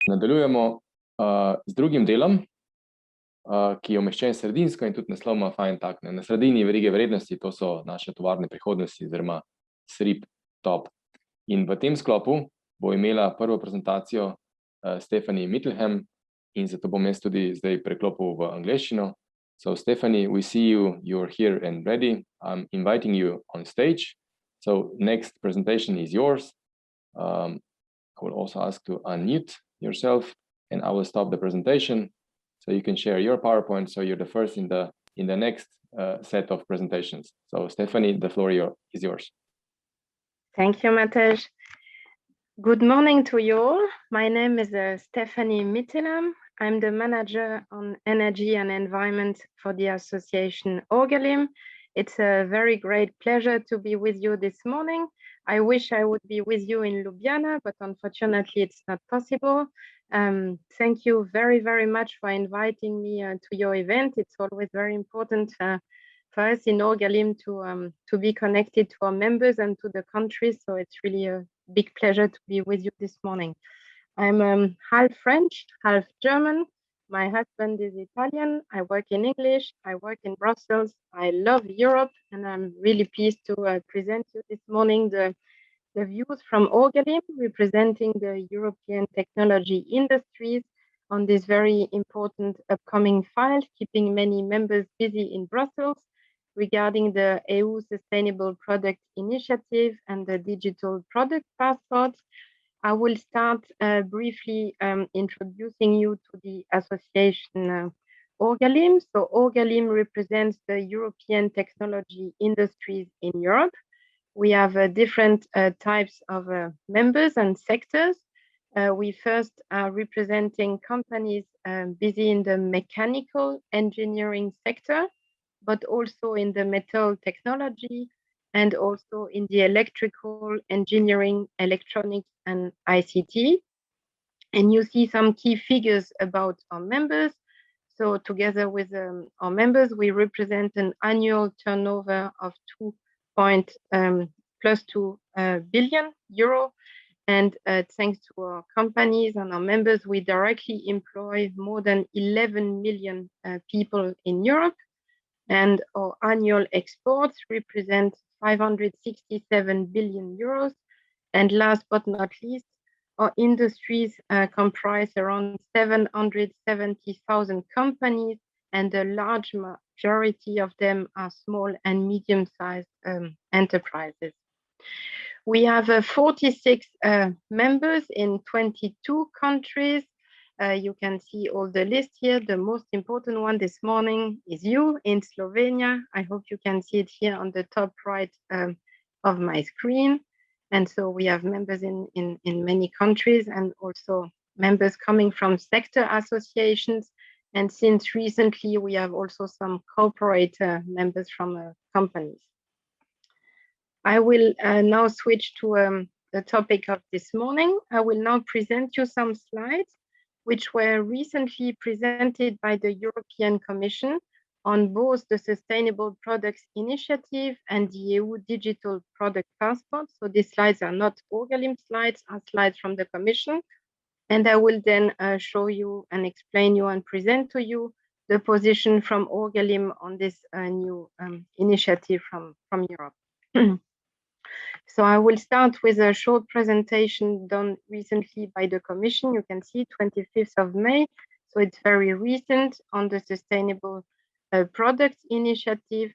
Nadaljujemo z drugim delom, ki je umeščen sredinsko in tudi naslov ima fajn tak. Na sredini verige vrednosti, to so naše tovarne prihodnosti, oziroma SRIP top. In v tem sklopu bo imela prvo prezentacijo Stephanie Mittelham in zato bom jaz tudi zdaj preklopil v angleščino. So Stephanie, we see you, you're here and ready. I'm inviting you on stage. So next presentation is yours. I will also ask to unmute yourself and I will stop the presentation so you can share your PowerPoint. So you're the first in the next set of presentations. So Stephanie, the floor is yours. Thank you, Matej. Good morning to you all. My name is Stephanie Mittelham. I'm the manager on energy and environment for the association Okoljskem. It's a very great pleasure to be with you this morning. I wish I would be with you in Ljubljana, but unfortunately it's not possible. Thank you very, very much for inviting me to your event. It's always very important for us in Okoljskem to be connected to our members and to the country. So it's really a big pleasure to be with you this morning. I'm half French, half German. My husband is Italian. I work in English. I work in Brussels. I love Europe, and I'm really pleased to present you this morning the views from Okoljskem, representing the European technology industries on this very important upcoming file, keeping many members busy in Brussels regarding the EU Sustainable Product Initiative and the Digital Product Passport. I will start briefly introducing you to the association Okoljskem. So Okoljskem represents the European technology industries in Europe. We have different types of members and sectors. We first are representing companies busy in the mechanical engineering sector, but also in the metal technology, and also in the electrical engineering, electronics, and ICT. And you see some key figures about our members. So together with our members, we represent an annual turnover of plus 2 billion euro. And thanks to our companies and our members, we directly employ more than 11 million people in Europe. And our annual exports represent 567 billion euros. And last but not least, our industries comprise around 770,000 companies, and a large majority of them are small and medium-sized enterprises. We have 46 members in 22 countries. You can see all the list here. The most important one this morning is you in Slovenia. I hope you can see it here on the top right of my screen. And so we have members in many countries, and also members coming from sector associations. And since recently, we have also some corporate members from companies. I will now switch to the topic of this morning. I will now present you some slides which were recently presented by the European Commission on both the Sustainable Products Initiative and the EU Digital Product Passport. So these slides are not Okoljskem slides, are slides from the Commission. And I will then show you and explain you and present to you the position from Okoljskem on this new initiative from Europe. So I will start with a short presentation done recently by the Commission. You can see 25th of May. So it's very recent on the Sustainable Products Initiative.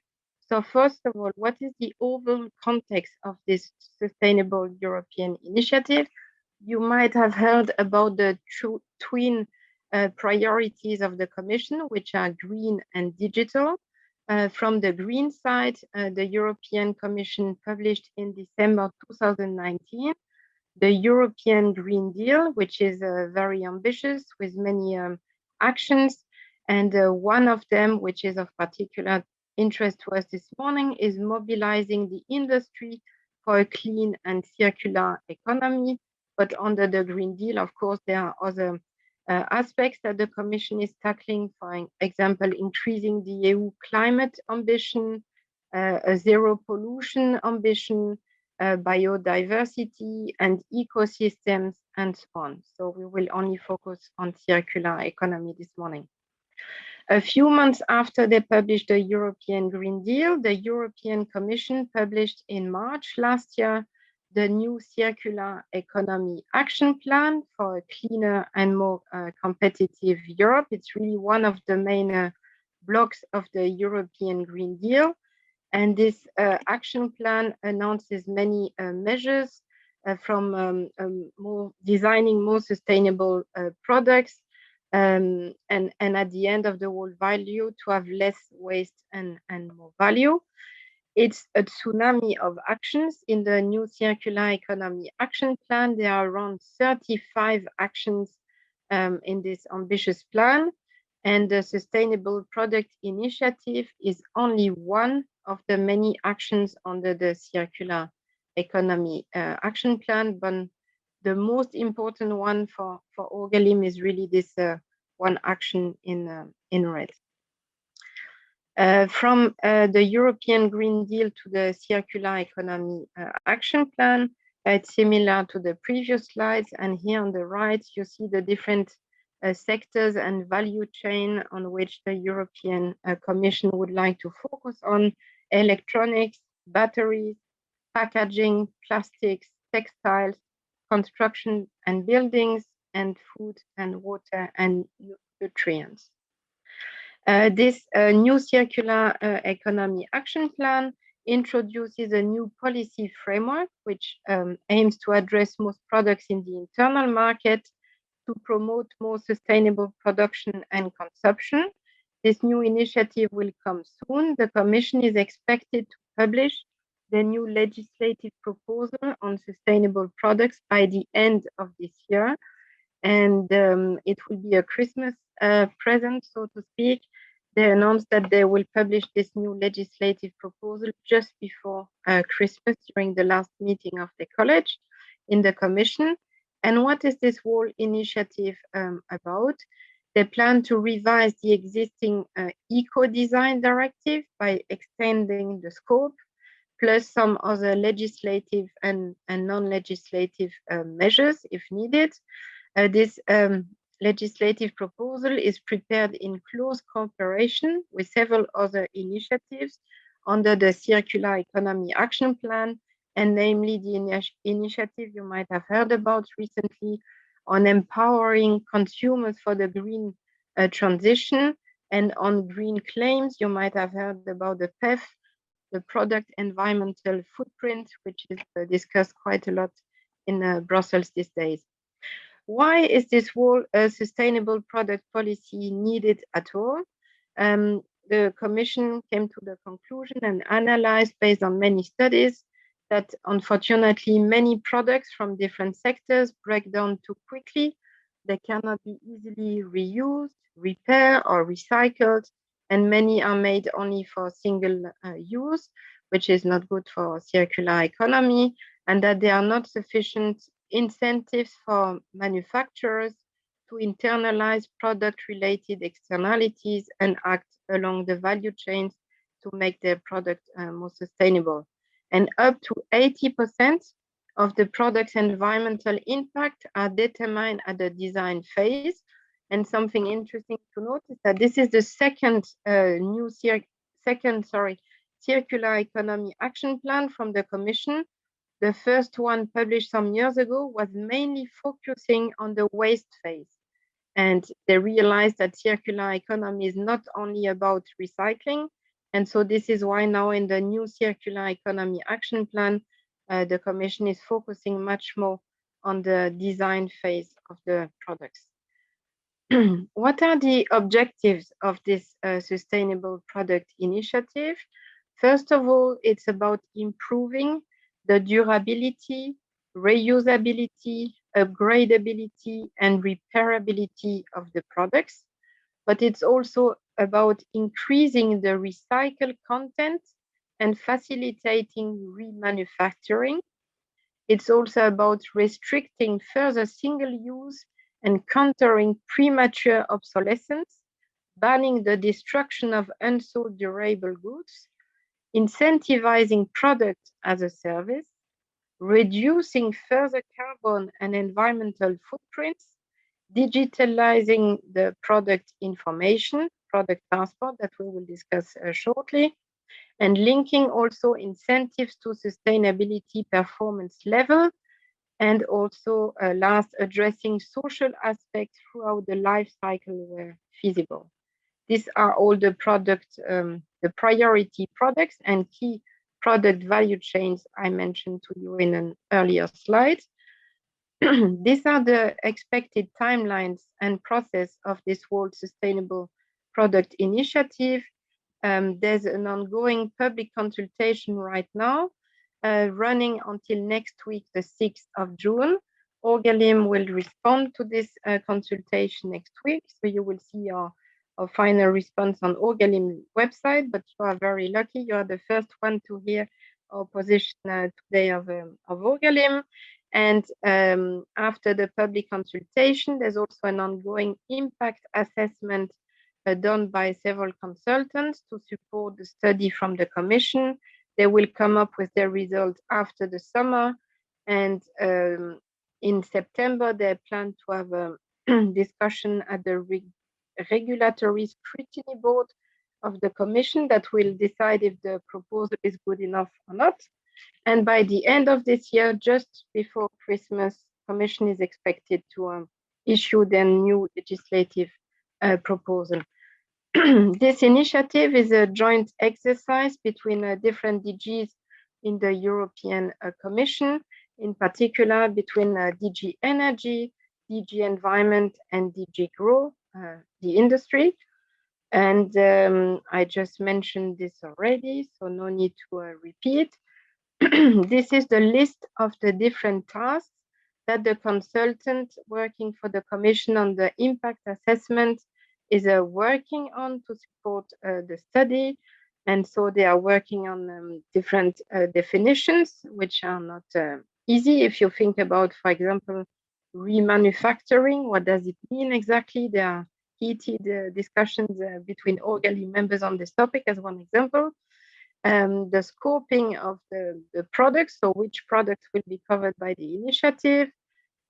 So first of all, what is the overall context of this Sustainable European Initiative? You might have heard about the twin priorities of the Commission, which are green and digital. From the green side, the European Commission published in December 2019 the European Green Deal, which is very ambitious with many actions. And one of them, which is of particular interest to us this morning, is mobilizing the industry for a clean and circular economy. But under the Green Deal, of course, there are other aspects that the Commission is tackling, for example, increasing the EU climate ambition, a zero pollution ambition, biodiversity and ecosystems, and so on. So we will only focus on circular economy this morning. A few months after they published the European Green Deal, the European Commission published in March last year the new Circular Economy Action Plan for a cleaner and more competitive Europe. It's really one of the main blocks of the European Green Deal. And this action plan announces many measures from designing more sustainable products, and at the end of the whole value to have less waste and more value. It's a tsunami of actions in the new Circular Economy Action Plan. There are around 35 actions in this ambitious plan, and the Sustainable Product Initiative is only one of the many actions under the Circular Economy Action Plan, but the most important one for Okoljskem is really this one action in red. From the European Green Deal to the Circular Economy Action Plan, it's similar to the previous slides. And here on the right, you see the different sectors and value chain on which the European Commission would like to focus on: electronics, batteries, packaging, plastics, textiles, construction and buildings, and food and water and nutrients. This new Circular Economy Action Plan introduces a new policy framework which aims to address most products in the internal market to promote more sustainable production and consumption. This new initiative will come soon. The Commission is expected to publish the new legislative proposal on sustainable products by the end of this year. And it will be a Christmas present, so to speak. They announced that they will publish this new legislative proposal just before Christmas during the last meeting of the college in the Commission. And what is this whole initiative about? They plan to revise the existing eco-design directive by extending the scope, plus some other legislative and non-legislative measures if needed. This legislative proposal is prepared in close cooperation with several other initiatives under the Circular Economy Action Plan, and namely the initiative you might have heard about recently on empowering consumers for the green transition, and on green claims. You might have heard about the PEF, the product environmental footprint, which is discussed quite a lot in Brussels these days. Why is this whole sustainable product policy needed at all? The Commission came to the conclusion and analyzed based on many studies that unfortunately many products from different sectors break down too quickly. They cannot be easily reused, repaired, or recycled, and many are made only for single use, which is not good for circular economy, and that there are not sufficient incentives for manufacturers to internalize product-related externalities and act along the value chains to make their product more sustainable. And up to 80% of the product's environmental impact are determined at the design phase. And something interesting to note is that this is the second circular economy action plan from the Commission. The first one published some years ago was mainly focusing on the waste phase. And they realized that circular economy is not only about recycling. And so this is why now in the new circular economy action plan, the Commission is focusing much more on the design phase of the products. What are the objectives of this sustainable product initiative? First of all, it's about improving the durability, reusability, upgradability, and repairability of the products. But it's also about increasing the recycled content and facilitating remanufacturing. It's also about restricting further single-use and countering premature obsolescence, banning the destruction of unsold durable goods, incentivizing product as a service, reducing further carbon and environmental footprints, digitalizing the product information, product passport that we will discuss shortly, and linking also incentives to sustainability performance level, and also last, addressing social aspects throughout the life cycle where feasible. These are all the the priority products and key product value chains I mentioned to you in an earlier slide. These are the expected timelines and process of this World Sustainable Product Initiative. There's an ongoing public consultation right now, running until next week, the 6th of June. Okoljskem will respond to this consultation next week, so you will see our final response on Okoljskem website, but you are very lucky. You are the first one to hear our position today of Okoljskem. And after the public consultation, there's also an ongoing impact assessment done by several consultants to support the study from the Commission. They will come up with their results after the summer. And in September, they plan to have a discussion at the Regulatory Scrutiny Board of the Commission that will decide if the proposal is good enough or not. And by the end of this year, just before Christmas, Commission is expected to issue their new legislative proposal. This initiative is a joint exercise between different DGs in the European Commission, in particular between DG Energy, DG Environment, and DG Grow, the industry. And I just mentioned this already, so no need to repeat. This is the list of the different tasks that the consultant working for the Commission on the impact assessment is working on to support the study. And so they are working on different definitions, which are not easy. If you think about, for example, remanufacturing, what does it mean exactly? There are heated discussions between Okoljskem members on this topic as one example. The scoping of the products, so which products will be covered by the initiative.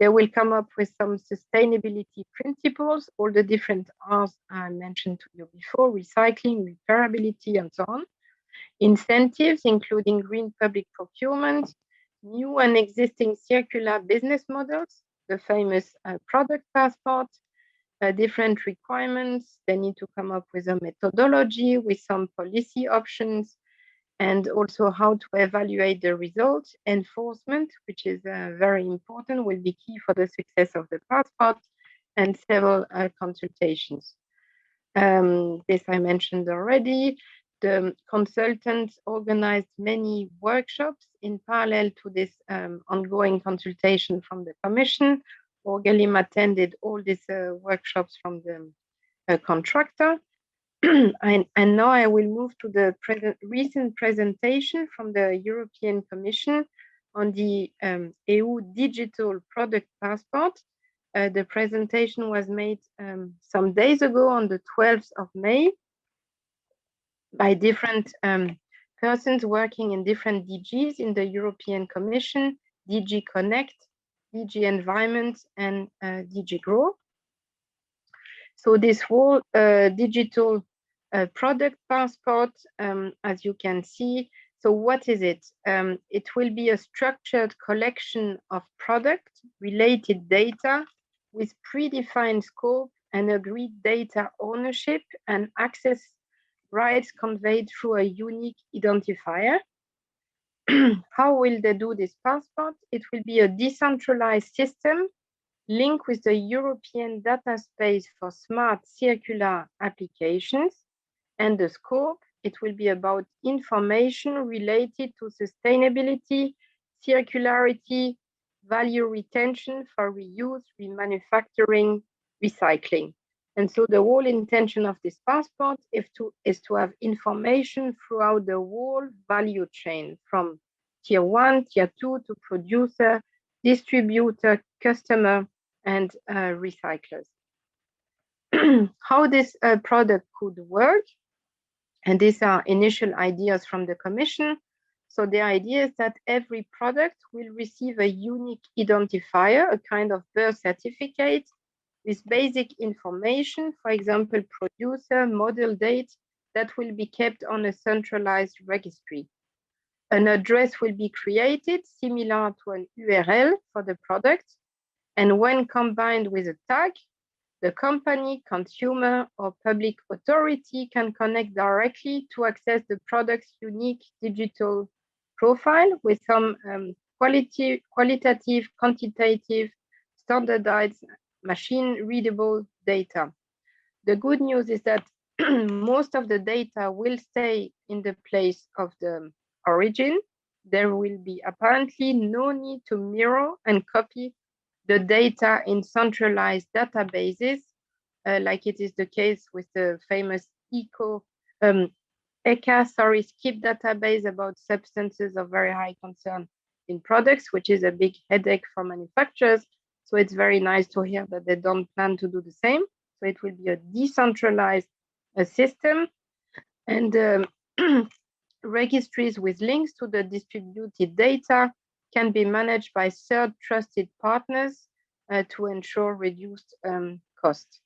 They will come up with some sustainability principles, all the different R's I mentioned to you before, recycling, repairability, and so on. Incentives, including green public procurement, new and existing circular business models, the famous product passport, different requirements. They need to come up with a methodology with some policy options, and also how to evaluate the results. Enforcement, which is very important, will be key for the success of the passport, and several consultations. This I mentioned already. The consultants organized many workshops in parallel to this ongoing consultation from the Commission. Okoljskem attended all these workshops from the contractor. And now I will move to the recent presentation from the European Commission on the EU Digital Product Passport. The presentation was made some days ago on the 12th of May by different persons working in different DGs in the European Commission, DG Connect, DG Environment, and DG Grow. So this whole digital product passport, as you can see. So what is it? It will be a structured collection of product-related data with predefined scope and agreed data ownership and access rights conveyed through a unique identifier. How will they do this passport? It will be a decentralized system linked with the European data space for smart circular applications. And the scope, it will be about information related to sustainability, circularity, value retention for reuse, remanufacturing, recycling. And so the whole intention of this passport is to have information throughout the whole value chain, from tier 1, tier 2 to producer, distributor, customer, and recyclers. How this product could work, and these are initial ideas from the Commission. So the idea is that every product will receive a unique identifier, a kind of birth certificate with basic information, for example, producer, model date, that will be kept on a centralized registry. An address will be created similar to an URL for the product. And when combined with a tag, the company, consumer, or public authority can connect directly to access the product's unique digital profile with some qualitative, quantitative, standardized, machine-readable data. The good news is that most of the data will stay in the place of the origin. There will be apparently no need to mirror and copy the data in centralized databases, like it is the case with the famous SKIP database about substances of very high concern in products, which is a big headache for manufacturers. So it's very nice to hear that they don't plan to do the same. So it will be a decentralized system, and registries with links to the distributed data can be managed by third trusted partners to ensure reduced cost.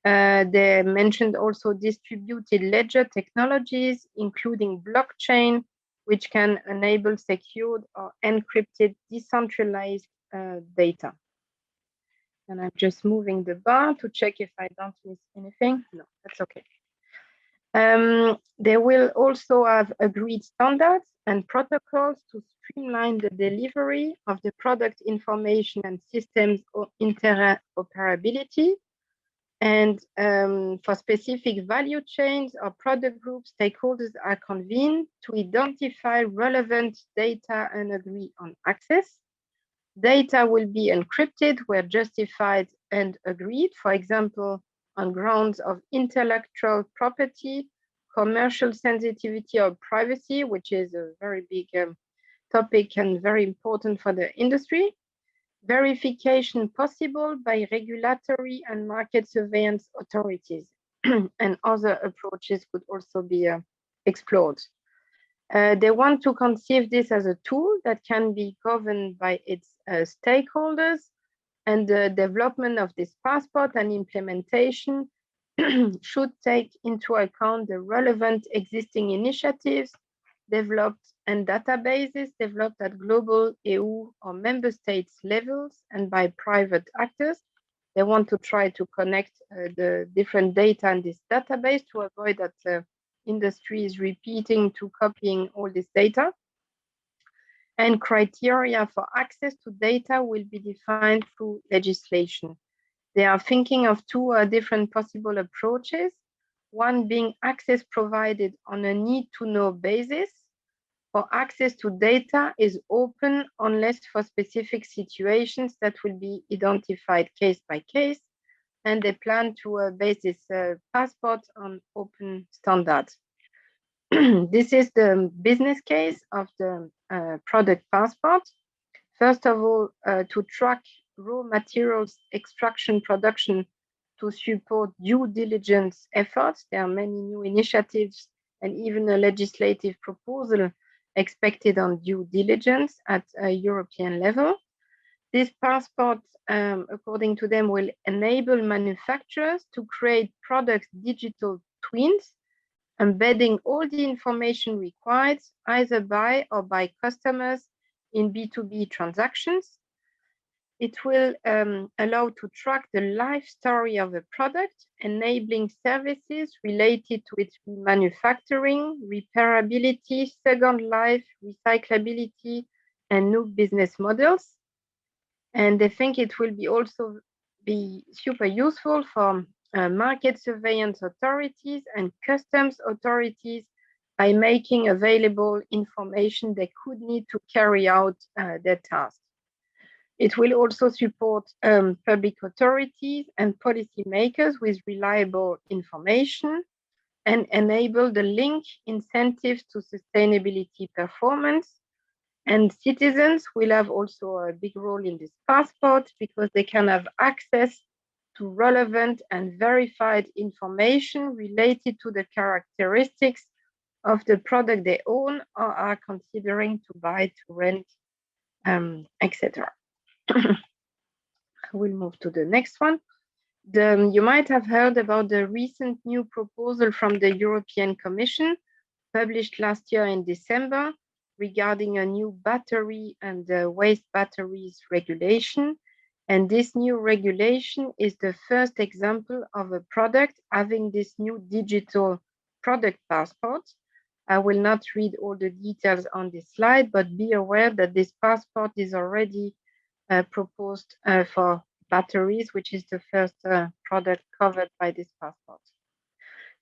They mentioned also distributed ledger technologies, including blockchain, which can enable secured or encrypted decentralized data. And I'm just moving the bar to check if I don't miss anything. No, that's okay. They will also have agreed standards and protocols to streamline the delivery of the product information and systems interoperability. And for specific value chains or product groups, stakeholders are convened to identify relevant data and agree on access. Data will be encrypted where justified and agreed, for example, on grounds of intellectual property, commercial sensitivity, or privacy, which is a very big topic and very important for the industry. Verification possible by regulatory and market surveillance authorities, and other approaches could also be explored. They want to conceive this as a tool that can be governed by its stakeholders, and the development of this passport and implementation should take into account the relevant existing initiatives developed and databases developed at global, EU, or member states levels and by private actors. They want to try to connect the different data in this database to avoid that industry is repeating to copying all this data. And criteria for access to data will be defined through legislation. They are thinking of two different possible approaches, one being access provided on a need-to-know basis, or access to data is open unless for specific situations that will be identified case by case, and they plan to base this passport on open standards. This is the business case of the product passport. First of all, to track raw materials extraction production to support due diligence efforts. There are many new initiatives and even a legislative proposal expected on due diligence at a European level. This passport, according to them, will enable manufacturers to create product digital twins, embedding all the information required either by or by customers in B2B transactions. It will allow to track the life story of a product, enabling services related to its manufacturing, repairability, second life, recyclability, and new business models. And they think it will be also be super useful for market surveillance authorities and customs authorities by making available information they could need to carry out their tasks. It will also support public authorities and policymakers with reliable information and enable the link incentives to sustainability performance. And citizens will have also a big role in this passport because they can have access to relevant and verified information related to the characteristics of the product they own or are considering to buy, to rent, etc. We'll move to the next one. You might have heard about the recent new proposal from the European Commission, published last year in December, regarding a new battery and waste batteries regulation. And this new regulation is the first example of a product having this new digital product passport. I will not read all the details on this slide, but be aware that this passport is already proposed for batteries, which is the first product covered by this passport.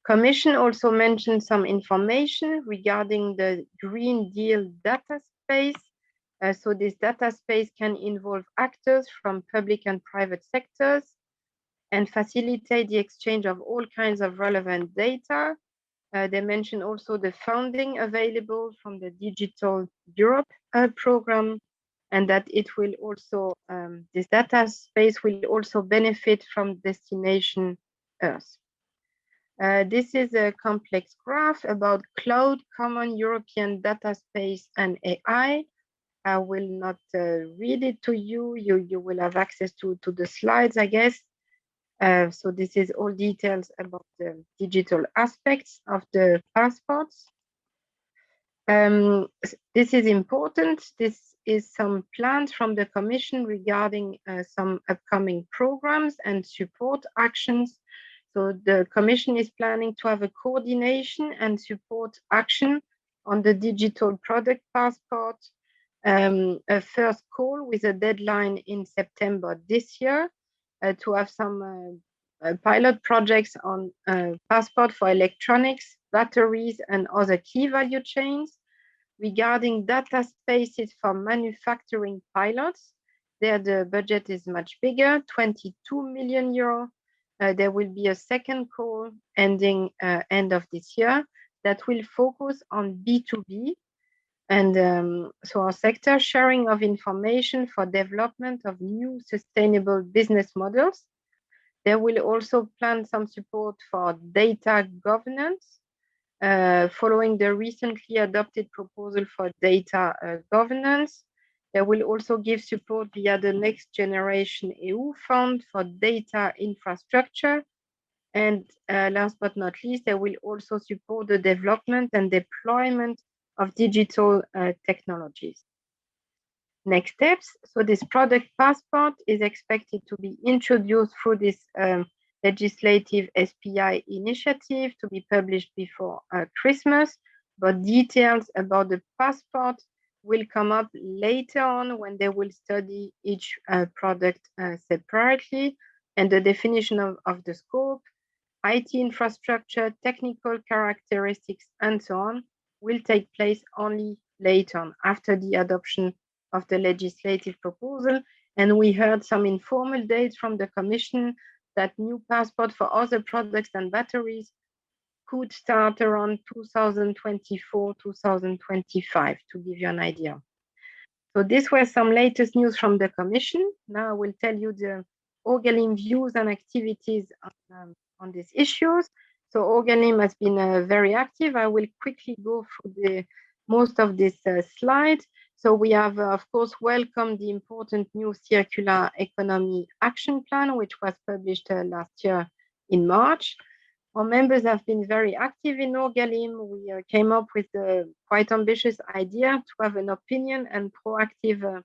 Commission also mentioned some information regarding the Green Deal data space. So this data space can involve actors from public and private sectors and facilitate the exchange of all kinds of relevant data. They mentioned also the funding available from the Digital Europe program, and that it will also, this data space will also benefit from Destination Earth. This is a complex graph about cloud, common European data space, and AI. I will not read it to you. You will have access to the slides, I guess. So this is all details about the digital aspects of the passports. This is important. This is some plans from the Commission regarding some upcoming programs and support actions. So the Commission is planning to have a coordination and support action on the digital product passport, a first call with a deadline in September this year to have some pilot projects on passport for electronics, batteries, and other key value chains. Regarding data spaces for manufacturing pilots, there the budget is much bigger, 22 million euro. There will be a second call ending end of this year that will focus on B2B. And so our sector sharing of information for development of new sustainable business models. There will also plan some support for data governance, following the recently adopted proposal for data governance. They will also give support via the Next Generation EU Fund for data infrastructure. And last but not least, they will also support the development and deployment of digital technologies. Next steps. So this product passport is expected to be introduced through this legislative SPI initiative to be published before Christmas, but details about the passport will come up later on when they will study each product separately, and the definition of the scope, IT infrastructure, technical characteristics, and so on will take place only later on after the adoption of the legislative proposal. And we heard some informal dates from the Commission that new passport for other products than batteries could start around 2024, 2025, to give you an idea. So these were some latest news from the Commission. Now I will tell you the Okoljskem views and activities on these issues. So Okoljskem has been very active. I will quickly go through most of this slide. So we have, of course, welcomed the important new circular economy action plan, which was published last year in March. Our members have been very active in Okoljskem. We came up with a quite ambitious idea to have an opinion and proactive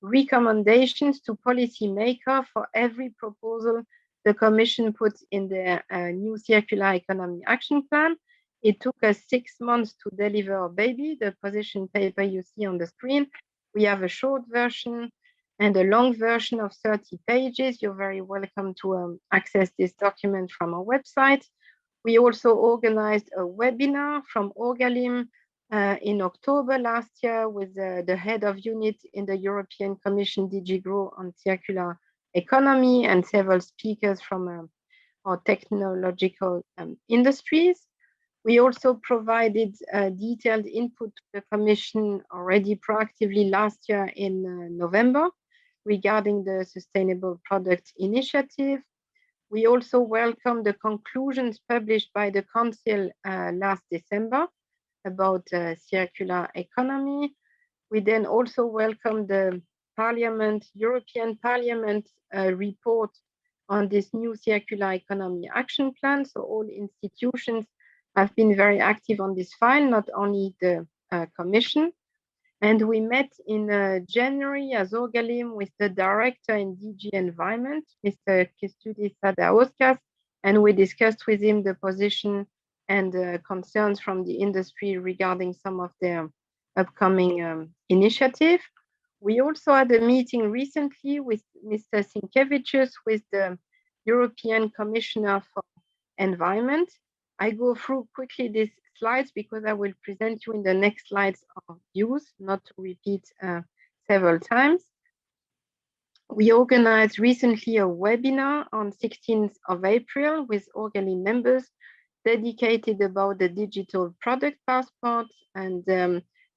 recommendations to policymakers for every proposal the Commission put in the new circular economy action plan. It took us 6 months to deliver a baby, the position paper you see on the screen. We have a short version and a long version of 30 pages. You're very welcome to access this document from our website. We also organized a webinar from Okoljskem in October last year with the head of unit in the European Commission DG GROW on circular economy and several speakers from our technological industries. We also provided detailed input to the Commission already proactively last year in November regarding the Sustainable Product Initiative. We also welcome the conclusions published by the Council last December about circular economy. We then also welcome the European Parliament report on this new circular economy action plan. So all institutions have been very active on this file, not only the Commission. And we met in January as Okoljskem with the director in DG Environment, Mr. Kęstutis Sadauskas, and we discussed with him the position and concerns from the industry regarding some of their upcoming initiative. We also had a meeting recently with Mr. Sienkiewicz, with the European Commissioner for Environment. I go through quickly these slides because I will present you in the next slides of views, not to repeat several times. We organized recently a webinar on 16th of April with Okoljskem members dedicated about the digital product passport and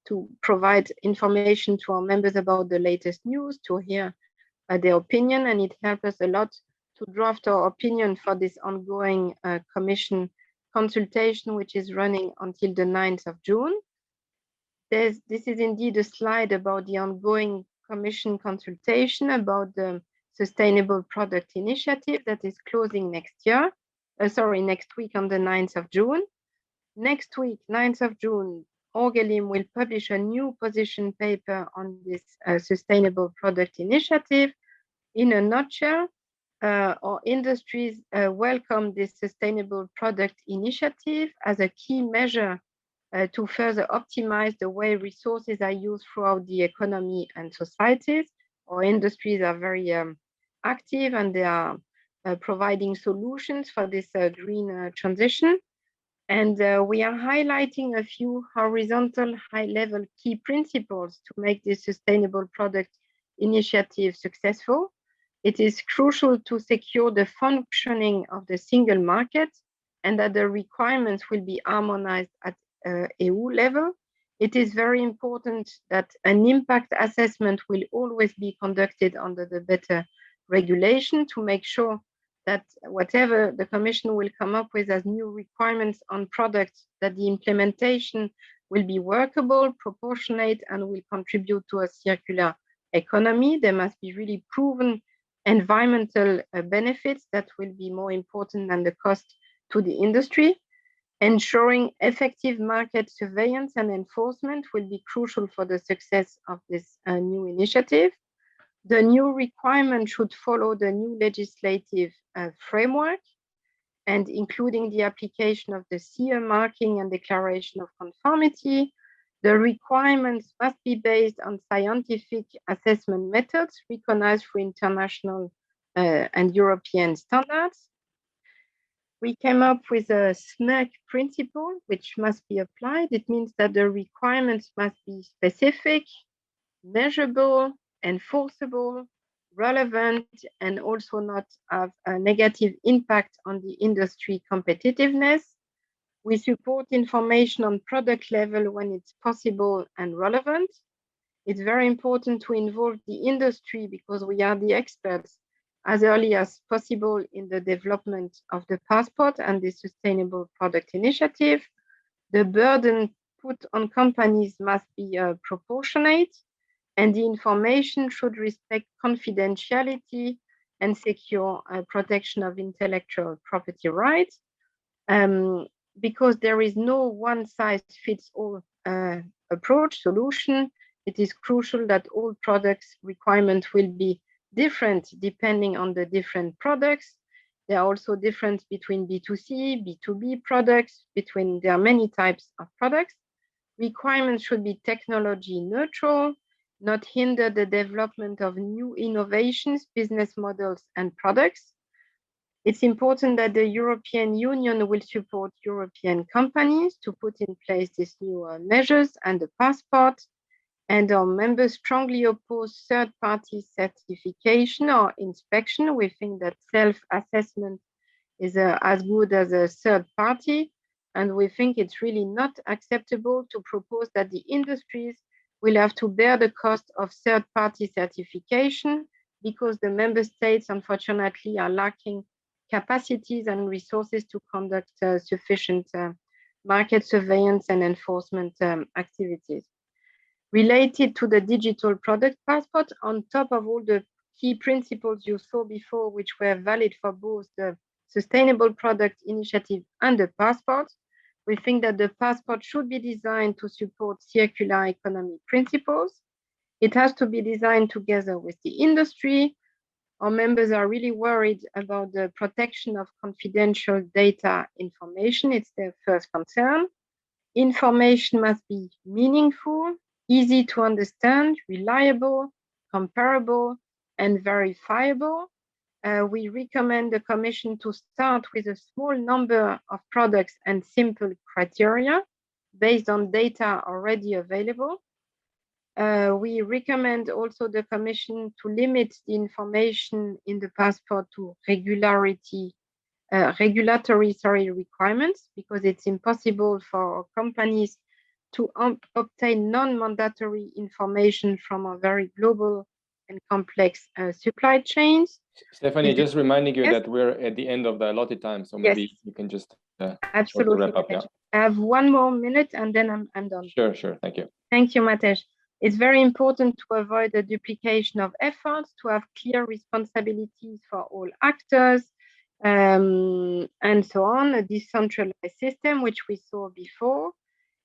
to provide information to our members about the latest news, to hear their opinion, and it helped us a lot to draft our opinion for this ongoing Commission consultation, which is running until the 9th of June. This is indeed a slide about the ongoing Commission consultation about the Sustainable Product Initiative that is closing next week on the 9th of June. Next week, 9th of June, Okoljskem will publish a new position paper on this Sustainable Product Initiative. In a nutshell, our industries welcome this Sustainable Product Initiative as a key measure to further optimize the way resources are used throughout the economy and societies. Our industries are very active and they are providing solutions for this green transition. And we are highlighting a few horizontal high-level key principles to make this Sustainable Product Initiative successful. It is crucial to secure the functioning of the single market and that the requirements will be harmonized at EU level. It is very important that an impact assessment will always be conducted under the better regulation to make sure that whatever the Commission will come up with as new requirements on products, that the implementation will be workable, proportionate, and will contribute to a circular economy. There must be really proven environmental benefits that will be more important than the cost to the industry. Ensuring effective market surveillance and enforcement will be crucial for the success of this new initiative. The new requirement should follow the new legislative framework, and including the application of the CE marking and declaration of conformity. The requirements must be based on scientific assessment methods recognized for international and European standards. We came up with a SMERC principle, which must be applied. It means that the requirements must be specific, measurable, enforceable, relevant, and also not have a negative impact on the industry competitiveness. We support information on product level when it's possible and relevant. It's very important to involve the industry because we are the experts as early as possible in the development of the passport and the Sustainable Product Initiative. The burden put on companies must be proportionate, and the information should respect confidentiality and secure protection of intellectual property rights. Because there is no one-size-fits-all approach solution, it is crucial that all products requirements will be different depending on the different products. There are also differences between B2C, B2B products, there are many types of products. Requirements should be technology neutral, not hinder the development of new innovations, business models, and products. It's important that the European Union will support European companies to put in place these new measures and the passport. And our members strongly oppose third-party certification or inspection. We think that self-assessment is as good as a third party. And we think it's really not acceptable to propose that the industries will have to bear the cost of third-party certification because the member states, unfortunately, are lacking capacities and resources to conduct sufficient market surveillance and enforcement activities. Related to the digital product passport, on top of all the key principles you saw before, which were valid for both the Sustainable Product Initiative and the passport, we think that the passport should be designed to support circular economy principles. It has to be designed together with the industry. Our members are really worried about the protection of confidential data information. It's their first concern. Information must be meaningful, easy to understand, reliable, comparable, and verifiable. We recommend the Commission to start with a small number of products and simple criteria based on data already available. We recommend also the Commission to limit the information in the passport to regulatory requirements, because it's impossible for companies to obtain non-mandatory information from a very global and complex supply chains. Stephanie, just reminding you that we're at the end of the allotted time, so maybe you can just absolutely wrap up. Yeah. I have 1 more minute and then I'm done. Sure, thank you. Thank you, Matej. It's very important to avoid the duplication of efforts, to have clear responsibilities for all actors, and so on, a decentralized system, which we saw before.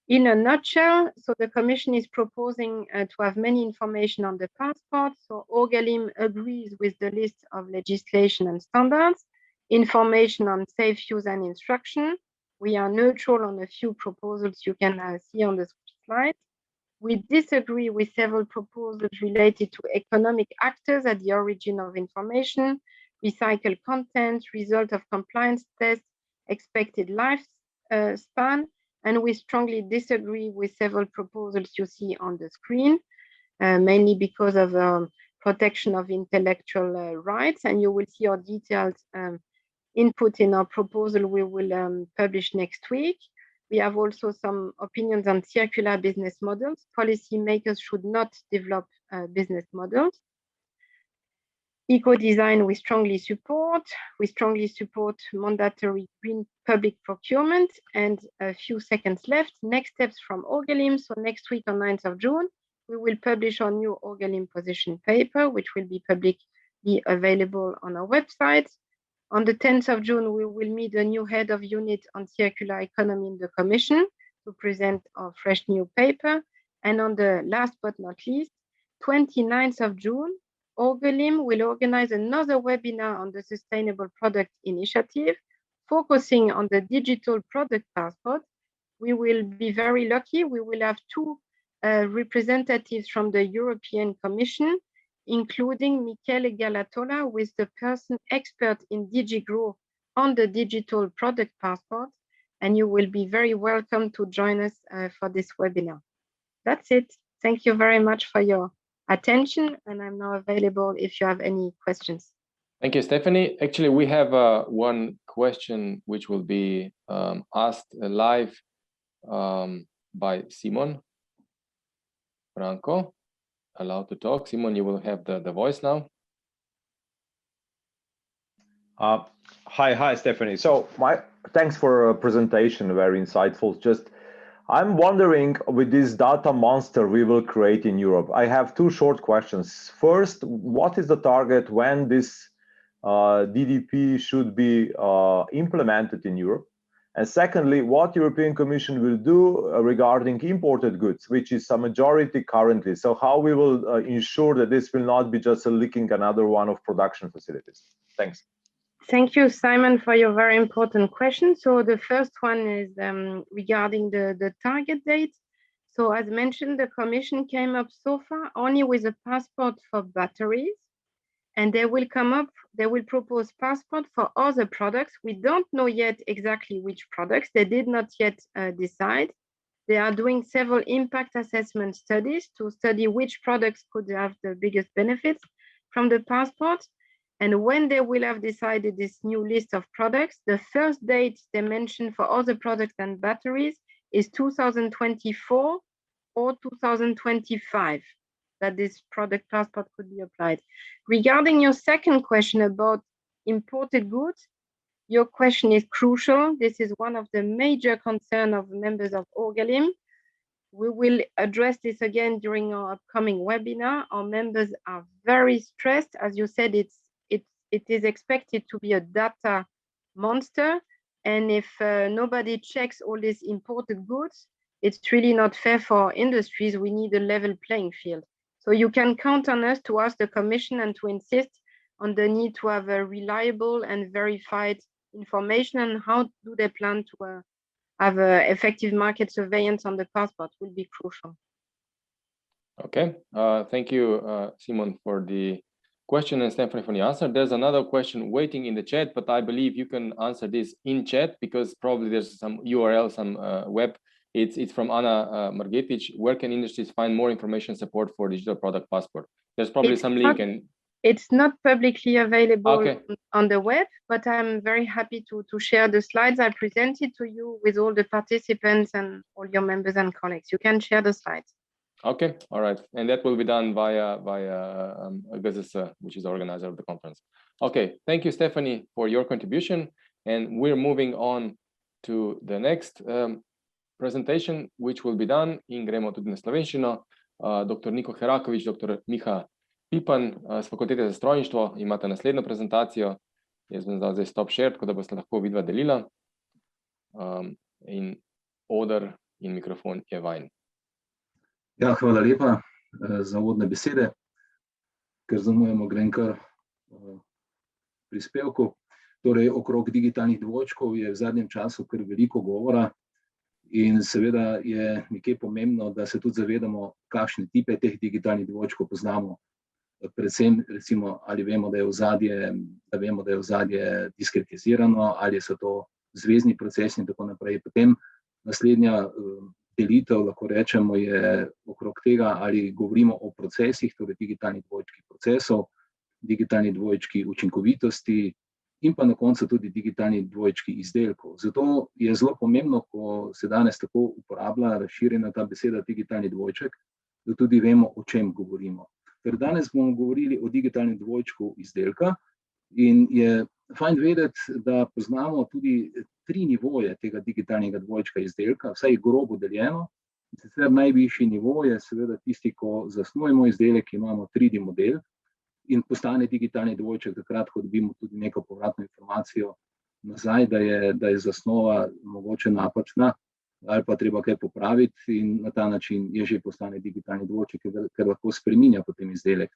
In a nutshell, so the Commission is proposing to have many information on the passport. So Okoljskem agrees with the list of legislation and standards, information on safe use and instruction. We are neutral on a few proposals you can see on the slide. We disagree with several proposals related to economic actors at the origin of information, recycled content, result of compliance tests, expected lifespan, and we strongly disagree with several proposals you see on the screen, mainly because of protection of intellectual rights. And you will see our detailed input in our proposal we will publish next week. We have also some opinions on circular business models. Policymakers should not develop business models. Eco-design, we strongly support. We strongly support mandatory green public procurement. And a few seconds left. Next steps from Okoljskem. So next week on 9th of June, we will publish our new Okoljskem position paper, which will be publicly available on our website. On the 10th of June, we will meet the new head of unit on circular economy in the Commission to present our fresh new paper. And on the last but not least, 29th of June, Okoljskem will organize another webinar on the Sustainable Product Initiative, focusing on the digital product passport. We will be very lucky. We will have 2 representatives from the European Commission, including Michele Galatola, who is the person expert in DigiGrow on the digital product passport. And you will be very welcome to join us for this webinar. That's it. Thank you very much for your attention. And I'm now available if you have any questions. Thank you, Stephanie. Actually, we have one question which will be asked live by Simon Franco. Allowed to talk. Simon, you will have the voice now. Hi, Stephanie. So thanks for a presentation, very insightful. Just I'm wondering, with this data monster we will create in Europe, I have 2 short questions. First, what is the target when this DDP should be implemented in Europe? And secondly, what European Commission will do regarding imported goods, which is a majority currently. So how we will ensure that this will not be just a leaking another one of production facilities? Thanks. Thank you, Simon, for your very important question. So the first one is regarding the target date. So as mentioned, the Commission came up so far only with a passport for batteries. And they will propose passport for other products. We don't know yet exactly which products. They did not yet decide. They are doing several impact assessment studies to study which products could have the biggest benefits from the passport. And when they will have decided this new list of products, the first date they mentioned for other products and batteries is 2024 or 2025. That this product passport could be applied. Regarding your second question about imported goods, Your question is crucial. This is one of the major concerns of members of Okoljskem. We will address this again during our upcoming webinar. Our members are very stressed. As you said, it is expected to be a data monster. And if nobody checks all these imported goods, it's really not fair for industries. We need a level playing field. So you can count on us to ask the Commission and to insist on the need to have a reliable and verified information, and how do they plan to have effective market surveillance on the passport will be crucial. Okay, thank you, Simon, for the question, and Stephanie for the answer. There's another question waiting in the chat, but I believe you can answer this in chat, because probably there's some URL, some web. It's from Anna Margetic. Where can industries find more information support for digital product passport? There's probably some link. It's not publicly available okay. on the web, but I'm very happy to share the slides I presented to you with all the participants and all your members and colleagues. You can share the slides. Okay, all right. And that will be done via Gazes, which is the organizer of the conference. Okay, thank you, Stephanie, for your contribution. And we're moving on to the next presentation, which will be done in gremo tudi na slovenščino. Dr. Niko Herakovič, dr. Miha Pipan z Fakultete za strojništvo, imate naslednjo prezentacijo. Jaz bom zdaj stop share, tako da boste lahko vidva delila. In oder in mikrofon je vajen. Ja, hvala lepa za uvodne besede, ker zamujamo, grem kar prispevku. Torej, okrog digitalnih dvojčkov je v zadnjem času kar veliko govora in seveda je nekje pomembno, da se tudi zavedamo, kakšne tipe teh digitalnih dvojčkov poznamo. Predvsem, recimo, ali vemo, da je ozadje diskretizirano, ali so to zvezni procesi in tako naprej. Potem naslednja delitev, lahko rečemo, je okrog tega, ali govorimo o procesih, torej digitalni dvojčki procesov, digitalni dvojčki učinkovitosti in pa na koncu tudi digitalni dvojčki izdelkov. Zato je zelo pomembno, ko se danes tako uporablja razširjena ta beseda digitalni dvojček, da tudi vemo, o čem govorimo. Ker danes bomo govorili o digitalnem dvojčku izdelka in je fajn vedeti, da poznamo tudi 3 nivoje tega digitalnega dvojčka izdelka, vsaj grobo deljeno. Sicer najvišji nivo je seveda tisti, ko zasnujemo izdelek, imamo 3D model in postane digitalni dvojček takrat, ko dobimo tudi neko povratno informacijo nazaj, da je zasnova mogoče napačna ali pa treba kaj popraviti, in na ta način je že postane digitalni dvojček, ker lahko spreminja potem izdelek.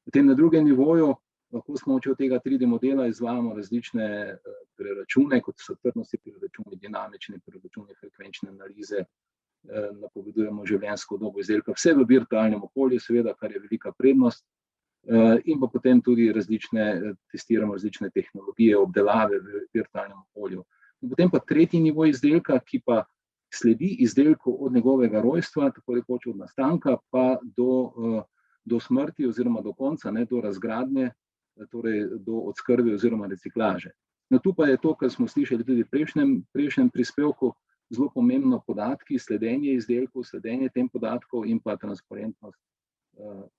Potem na drugem nivoju lahko s pomočjo tega 3D modela izvajamo različne preračune, kot so trdnostni preračuni, dinamični preračuni, frekvenčne analize, napovedujemo življenjsko dobo izdelka, vse v virtualnem okolju, seveda, kar je velika prednost, in pa potem tudi testiramo različne tehnologije obdelave v virtualnem okolju. In potem pa tretji nivo izdelka, ki pa sledi izdelku od njegovega rojstva, tako rekoč od nastanka, pa do smrti oziroma do konca, do razgradnje, torej do odskrbe oziroma reciklaže. No, tu pa je to, kar smo slišali tudi v prejšnjem prispevku, zelo pomembno podatki, sledenje izdelkov, sledenje tem podatkov in pa transparentnost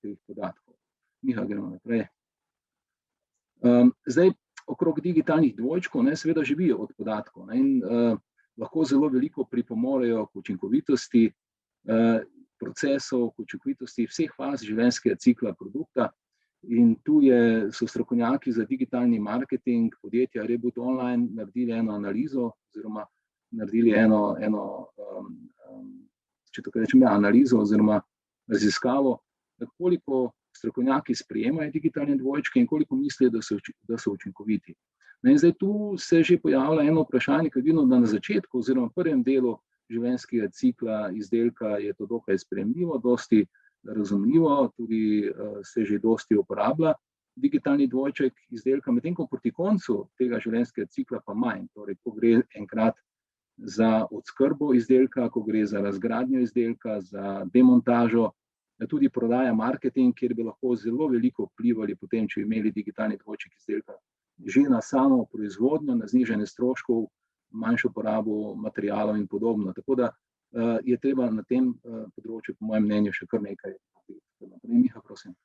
teh podatkov. Miha, gremo naprej. Zdaj, okrog digitalnih dvojčkov, seveda živijo od podatkov in lahko zelo veliko pripomorejo k učinkovitosti procesov, k učinkovitosti vseh faz življenjskega cikla produkta. In tu so strokovnjaki za digitalni marketing podjetja Reboot Online naredili eno analizo oziroma naredili če tako rečem, analizo oziroma raziskavo, koliko strokovnjaki sprejemajo digitalne dvojčke in koliko mislijo, da so učinkoviti. In zdaj tu se že pojavlja eno vprašanje, ker vidimo, da na začetku oziroma prvem delu življenjskega cikla izdelka je to dokaj sprejemljivo, dosti razumljivo, tudi se že dosti uporablja digitalni dvojček izdelka, medtem ko proti koncu tega življenjskega cikla pa manj, torej ko gre enkrat za odskrbo izdelka, ko gre za razgradnjo izdelka, za demontažo, tudi prodaja, marketing, kjer bi lahko zelo veliko vplivali potem, če bi imeli digitalni dvojček izdelka že na samo proizvodnjo, na znižanje stroškov, manjšo porabo materialov in podobno. Tako da je treba na tem področju, po mojem mnenju, še kar nekaj. Miha, prosim.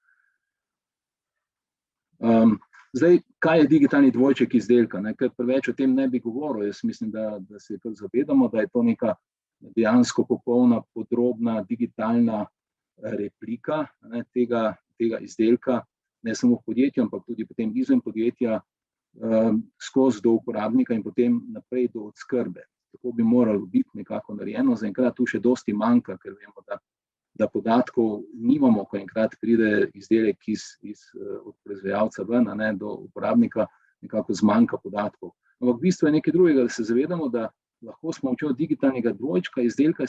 Zdaj, kaj je digitalni dvojček izdelka? Ker preveč o tem ne bi govoril. Jaz mislim, da se kar zavedamo, da je to neka dejansko popolna, podrobna digitalna replika tega izdelka, ne samo v podjetju, ampak tudi potem izven podjetja, skozi do uporabnika in potem naprej do odskrbe. Tako bi moralo biti nekako narejeno. Zaenkrat tu še dosti manjka, ker vemo, da podatkov nimamo, ko enkrat pride izdelek od proizvajalca ven, do uporabnika, nekako zmanjka podatkov. Ampak v bistvu je nekaj drugega, da se zavedamo, da lahko s pomočjo digitalnega dvojčka izdelka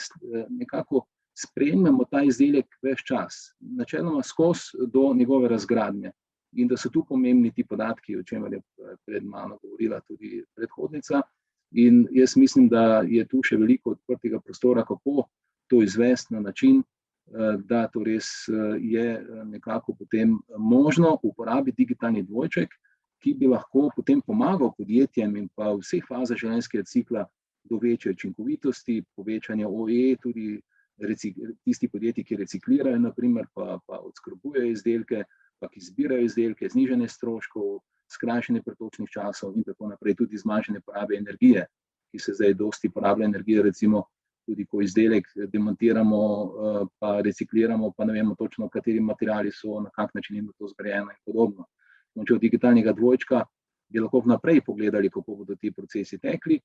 nekako spremljamo ta izdelek ves čas, načeloma skozi do njegove razgradnje. In da so tu pomembni ti podatki, o čemer je pred mano govorila tudi predhodnica. In jaz mislim, da je tu še veliko odprtega prostora, kako to izvesti na način, da to res je nekako potem možno uporabiti digitalni dvojček, ki bi lahko potem pomagal podjetjem in pa v vseh fazah življenjskega cikla do večje učinkovitosti, povečanja OE, tudi tisti podjetji, ki reciklirajo, naprimer, pa odskrbujejo izdelke, pa ki zbirajo izdelke, znižanje stroškov, skrajšanje pretočnih časov in tako naprej, tudi zmanjšanje porabe energije, ki se zdaj dosti porablja energije, recimo tudi ko izdelek demontiramo, pa recikliramo, pa ne vemo točno, kateri materiali so, na kak način je to zgrajeno in podobno. Od digitalnega dvojčka bi lahko vnaprej pogledali, kako bodo ti procesi tekli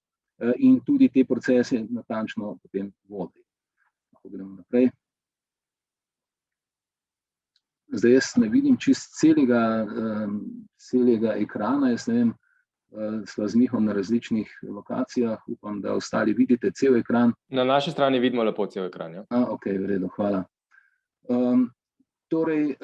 in tudi te procese natančno potem vodili. Lahko gremo naprej. Zdaj jaz ne vidim čist celega ekrana, jaz ne vem, sva z Mihom na različnih lokacijah, upam, da ostali vidite cel ekran. Na naši strani vidimo lepo cel ekran, ja. Ok, v redu, hvala. Torej,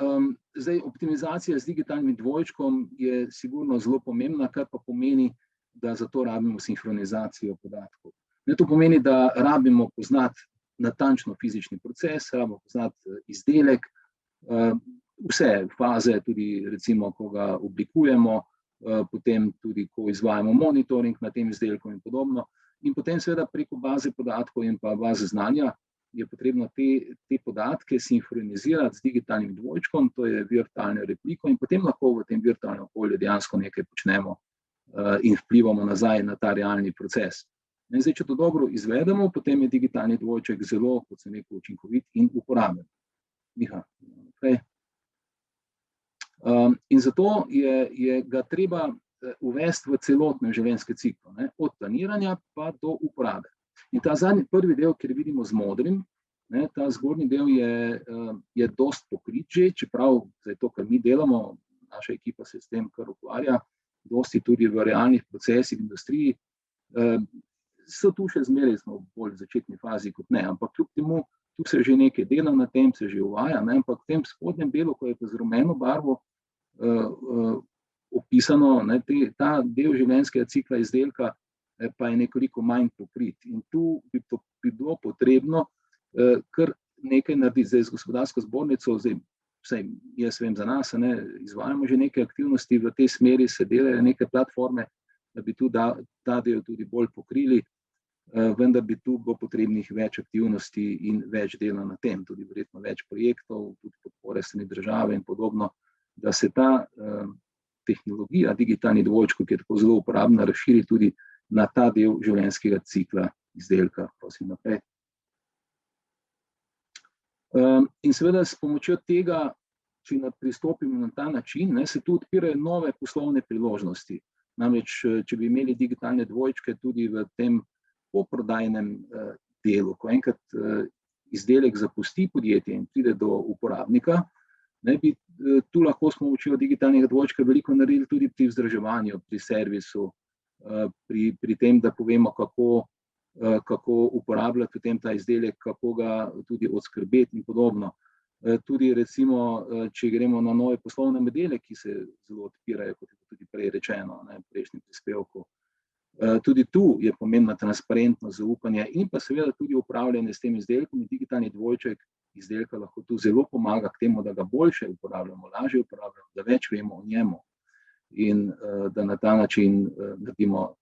zdaj optimizacija z digitalnim dvojčkom je sigurno zelo pomembna, kar pa pomeni, da za to rabimo sinhronizacijo podatkov. To pomeni, da rabimo poznati natančno fizični proces, rabimo poznati izdelek, vse faze, tudi recimo, ko ga oblikujemo, potem tudi, ko izvajamo monitoring na tem izdelku in podobno. In potem seveda preko baze podatkov in pa baze znanja je potrebno te podatke sinhronizirati z digitalnim dvojčkom, to je virtualno repliko, in potem lahko v tem virtualnem okolju dejansko nekaj počnemo in vplivamo nazaj na ta realni proces. In zdaj, če to dobro izvedemo, potem je digitalni dvojček zelo, kot sem rekel, učinkovit in uporaben. Miha, naprej. In zato je ga treba uvesti v celotnem življenjskem ciklu, od planiranja pa do uporabe. In ta prvi del, kjer vidimo z modrim, ta zgornji del je dost pokrit že, čeprav zdaj to, kar mi delamo, naša ekipa se s tem kar ukvarja, dosti tudi v realnih procesih, industriji, so tu še zmeraj smo v bolj začetni fazi kot ne, ampak kljub temu, tu se že nekaj dela na tem, se že uvaja, ampak v tem spodnjem delu, ko je pa z rumeno barvo opisano, ta del življenjskega cikla izdelka pa je nekoliko manj pokrit. In tu bi bilo potrebno kar nekaj narediti. Zdaj z gospodarsko zbornico, vsaj jaz vem za nas, izvajamo že neke aktivnosti v tej smeri, se delajo neke platforme, da bi tu ta del tudi bolj pokrili, vendar bi tu bilo potrebnih več aktivnosti in več dela na tem, tudi verjetno več projektov, tudi podpore strani države in podobno, da se ta tehnologija, digitalni dvojček, ki je tako zelo uporabna, razširi tudi na ta del življenjskega cikla izdelka. Prosim, naprej. In seveda s pomočjo tega, če pristopimo na ta način, se tu odpirajo nove poslovne priložnosti. Namreč, če bi imeli digitalne dvojčke tudi v tem poprodajnem delu, ko enkrat izdelek zapusti podjetje in pride do uporabnika, bi tu lahko s pomočjo digitalnega dvojčka veliko naredili tudi pri vzdrževanju, pri servisu, pri tem, da povemo, kako uporabljati potem ta izdelek, kako ga tudi odskrbeti in podobno. Tudi recimo, če gremo na nove poslovne modele, ki se zelo odpirajo, kot je tudi prej rečeno, v prejšnjem prispevku. Tudi tu je pomembna transparentnost, zaupanje in pa seveda tudi upravljanje s tem izdelkom, in digitalni dvojček izdelka lahko tu zelo pomaga k temu, da ga boljše uporabljamo, lažje uporabljamo, da več vemo o njemu in da na ta način naredimo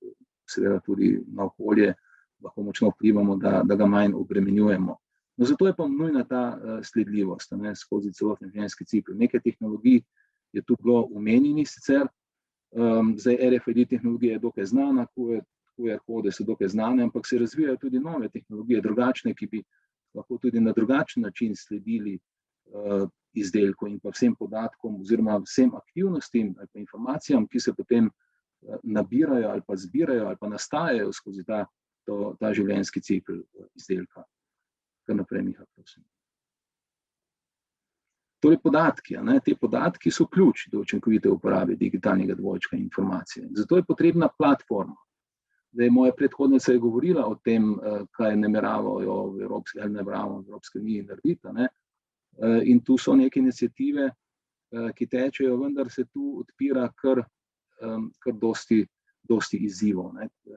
seveda tudi na okolje, lahko močno vplivamo, da ga manj obremenjujemo. No, zato je pa nujna ta sledljivost skozi celotni življenjski cikel. Nekaj tehnologij je tu bilo omenjenih sicer. Zdaj RFID tehnologija je dokaj znana, QR kode so dokaj znane, ampak se razvijajo tudi nove tehnologije, drugačne, ki bi lahko tudi na drugačen način sledili izdelku in pa vsem podatkom oziroma vsem aktivnostim ali pa informacijam, ki se potem nabirajo ali pa zbirajo ali pa nastajajo skozi ta življenjski cikl izdelka. Kar naprej, Miha, prosim. Torej podatki, te podatki so ključ do učinkovite uporabe digitalnega dvojčka in informacije. Zato je potrebna platforma. Zdaj, moja predhodnica je govorila o tem, kaj nameravajo v Evropski uniji narediti. In tu so neke iniciative, ki tečejo, vendar se tu odpira kar dosti izzivov.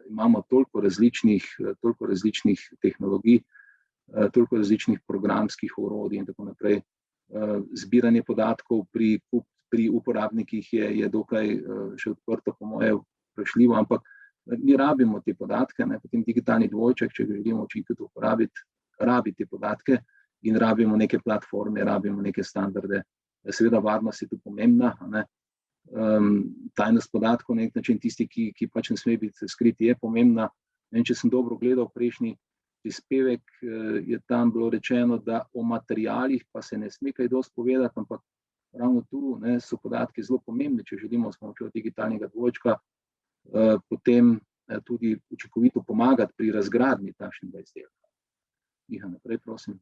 Imamo toliko različnih tehnologij, toliko različnih programskih orodij in tako naprej. Zbiranje podatkov pri uporabnikih je dokaj še odprto, po moje vprašljivo, ampak mi rabimo te podatke, potem digitalni dvojček, če ga želimo učinkovito uporabiti, rabi te podatke in rabimo neke platforme, rabimo neke standarde. Seveda varnost je tu pomembna, tajnost podatkov na nek način, tisti, ki pač ne sme biti skriti, je pomembna. Če sem dobro gledal prejšnji prispevek, je tam bilo rečeno, da o materialih pa se ne sme kaj dosti povedati, ampak ravno tu so podatki zelo pomembni, če želimo s pomočjo digitalnega dvojčka potem tudi učinkovito pomagati pri razgradnji takšnega izdelka. Miha, naprej, prosim.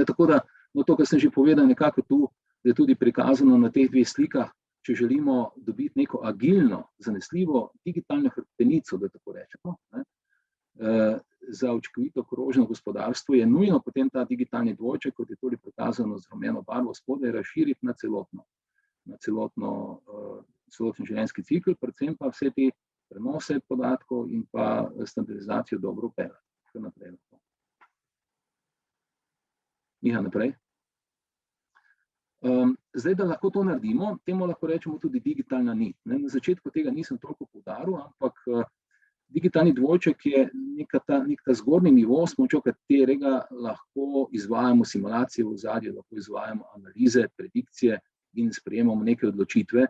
Tako da, to, kar sem že povedal, nekako tu je tudi prikazano na teh dveh slikah, če želimo dobiti neko agilno, zanesljivo digitalno hrbtenico, da tako rečemo, za učinkovito krožno gospodarstvo, je nujno potem ta digitalni dvojček, kot je tudi prikazano z rumeno barvo spodaj, razširiti na celoten življenjski cikl, predvsem pa vse te prenose podatkov in pa standardizacijo dobro upeljati. Miha, naprej. Zdaj, da lahko to naredimo, temu lahko rečemo tudi digitalna nit. Na začetku tega nisem toliko poudaril, ampak digitalni dvojček je nek ta zgornji nivo, s pomočjo katerega lahko izvajamo simulacije v ozadju, lahko izvajamo analize, predikcije in sprejemamo neke odločitve,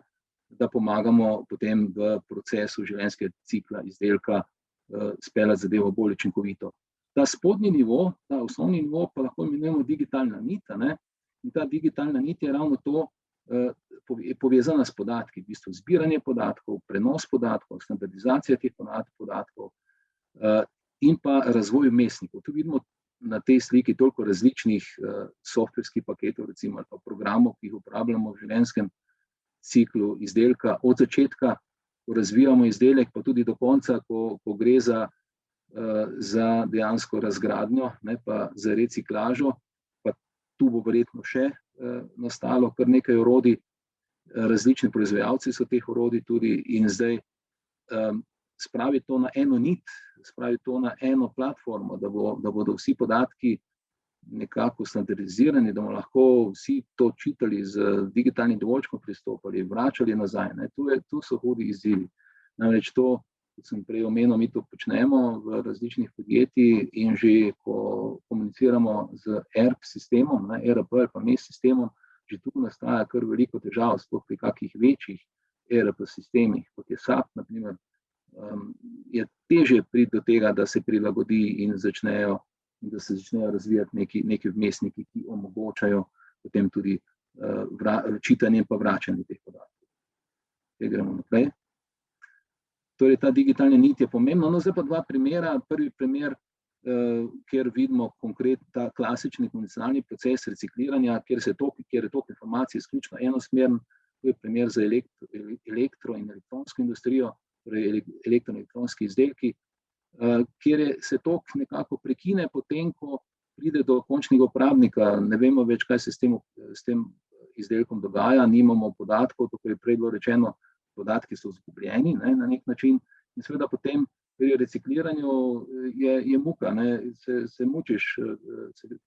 da pomagamo potem v procesu življenjskega cikla izdelka speljati zadevo bolj učinkovito. Ta spodnji nivo, ta osnovni nivo pa lahko imenujemo digitalna nit, in ta digitalna nit je ravno to, je povezana s podatki, v bistvu zbiranje podatkov, prenos podatkov, standardizacija teh podatkov in pa razvoj vmesnikov. Tu vidimo na tej sliki toliko različnih softverskih paketov, recimo, ali pa programov, ki jih uporabljamo v življenjskem ciklu izdelka, od začetka, ko razvijamo izdelek, pa tudi do konca, ko gre za dejansko razgradnjo, pa za reciklažo, pa tu bo verjetno še nastalo kar nekaj orodij, različni proizvajalci so teh orodij tudi, in zdaj spraviti to na eno nit, spraviti to na eno platformo, da bodo vsi podatki nekako standardizirani, da bomo lahko vsi to čitali z digitalnim dvojčkom, pristopali, vračali nazaj. Tu so hudi izzivi. Namreč to, kot sem prej omenil, mi to počnemo v različnih podjetjih in že ko komuniciramo z ERP sistemom, ERP ali pa MES sistemom, že tu nastaja kar veliko težav, sploh pri kakih večjih ERP sistemih, kot je SAP, na primer, je težje priti do tega, da se prilagodi in da se začnejo razvijati neki vmesniki, ki omogočajo potem tudi čitanje in pa vračanje teh podatkov. Gremo naprej. Torej, ta digitalna nit je pomembna. Zdaj pa dva primera. Prvi primer, kjer vidimo konkretno ta klasični konvencionalni proces recikliranja, kjer je tok informacij izključno enosmeren, to je primer za elektro in elektronsko industrijo, torej elektroelektronski izdelki, kjer se tok nekako prekine potem, ko pride do končnega uporabnika. Ne vemo več, kaj se s tem izdelkom dogaja, nimamo podatkov, tako je prej bilo rečeno, podatki so izgubljeni na nek način, in seveda potem pri recikliranju je muka, se mučiš,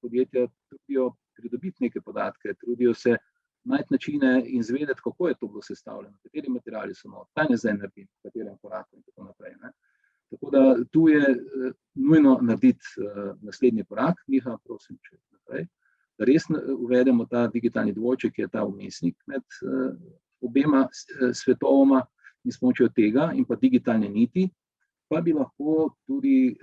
podjetja trudijo pridobiti neke podatke, trudijo se najti načine in zvedeti, kako je to bilo sestavljeno, kateri materiali so not, kaj ne zdaj narediti, v katerem koraku in tako naprej. Tako da tu je nujno narediti naslednji korak. Miha, prosim, če naprej. res uvedemo ta digitalni dvojček, ki je ta vmesnik med obema svetovoma in s pomočjo tega in pa digitalne niti, pa bi lahko tudi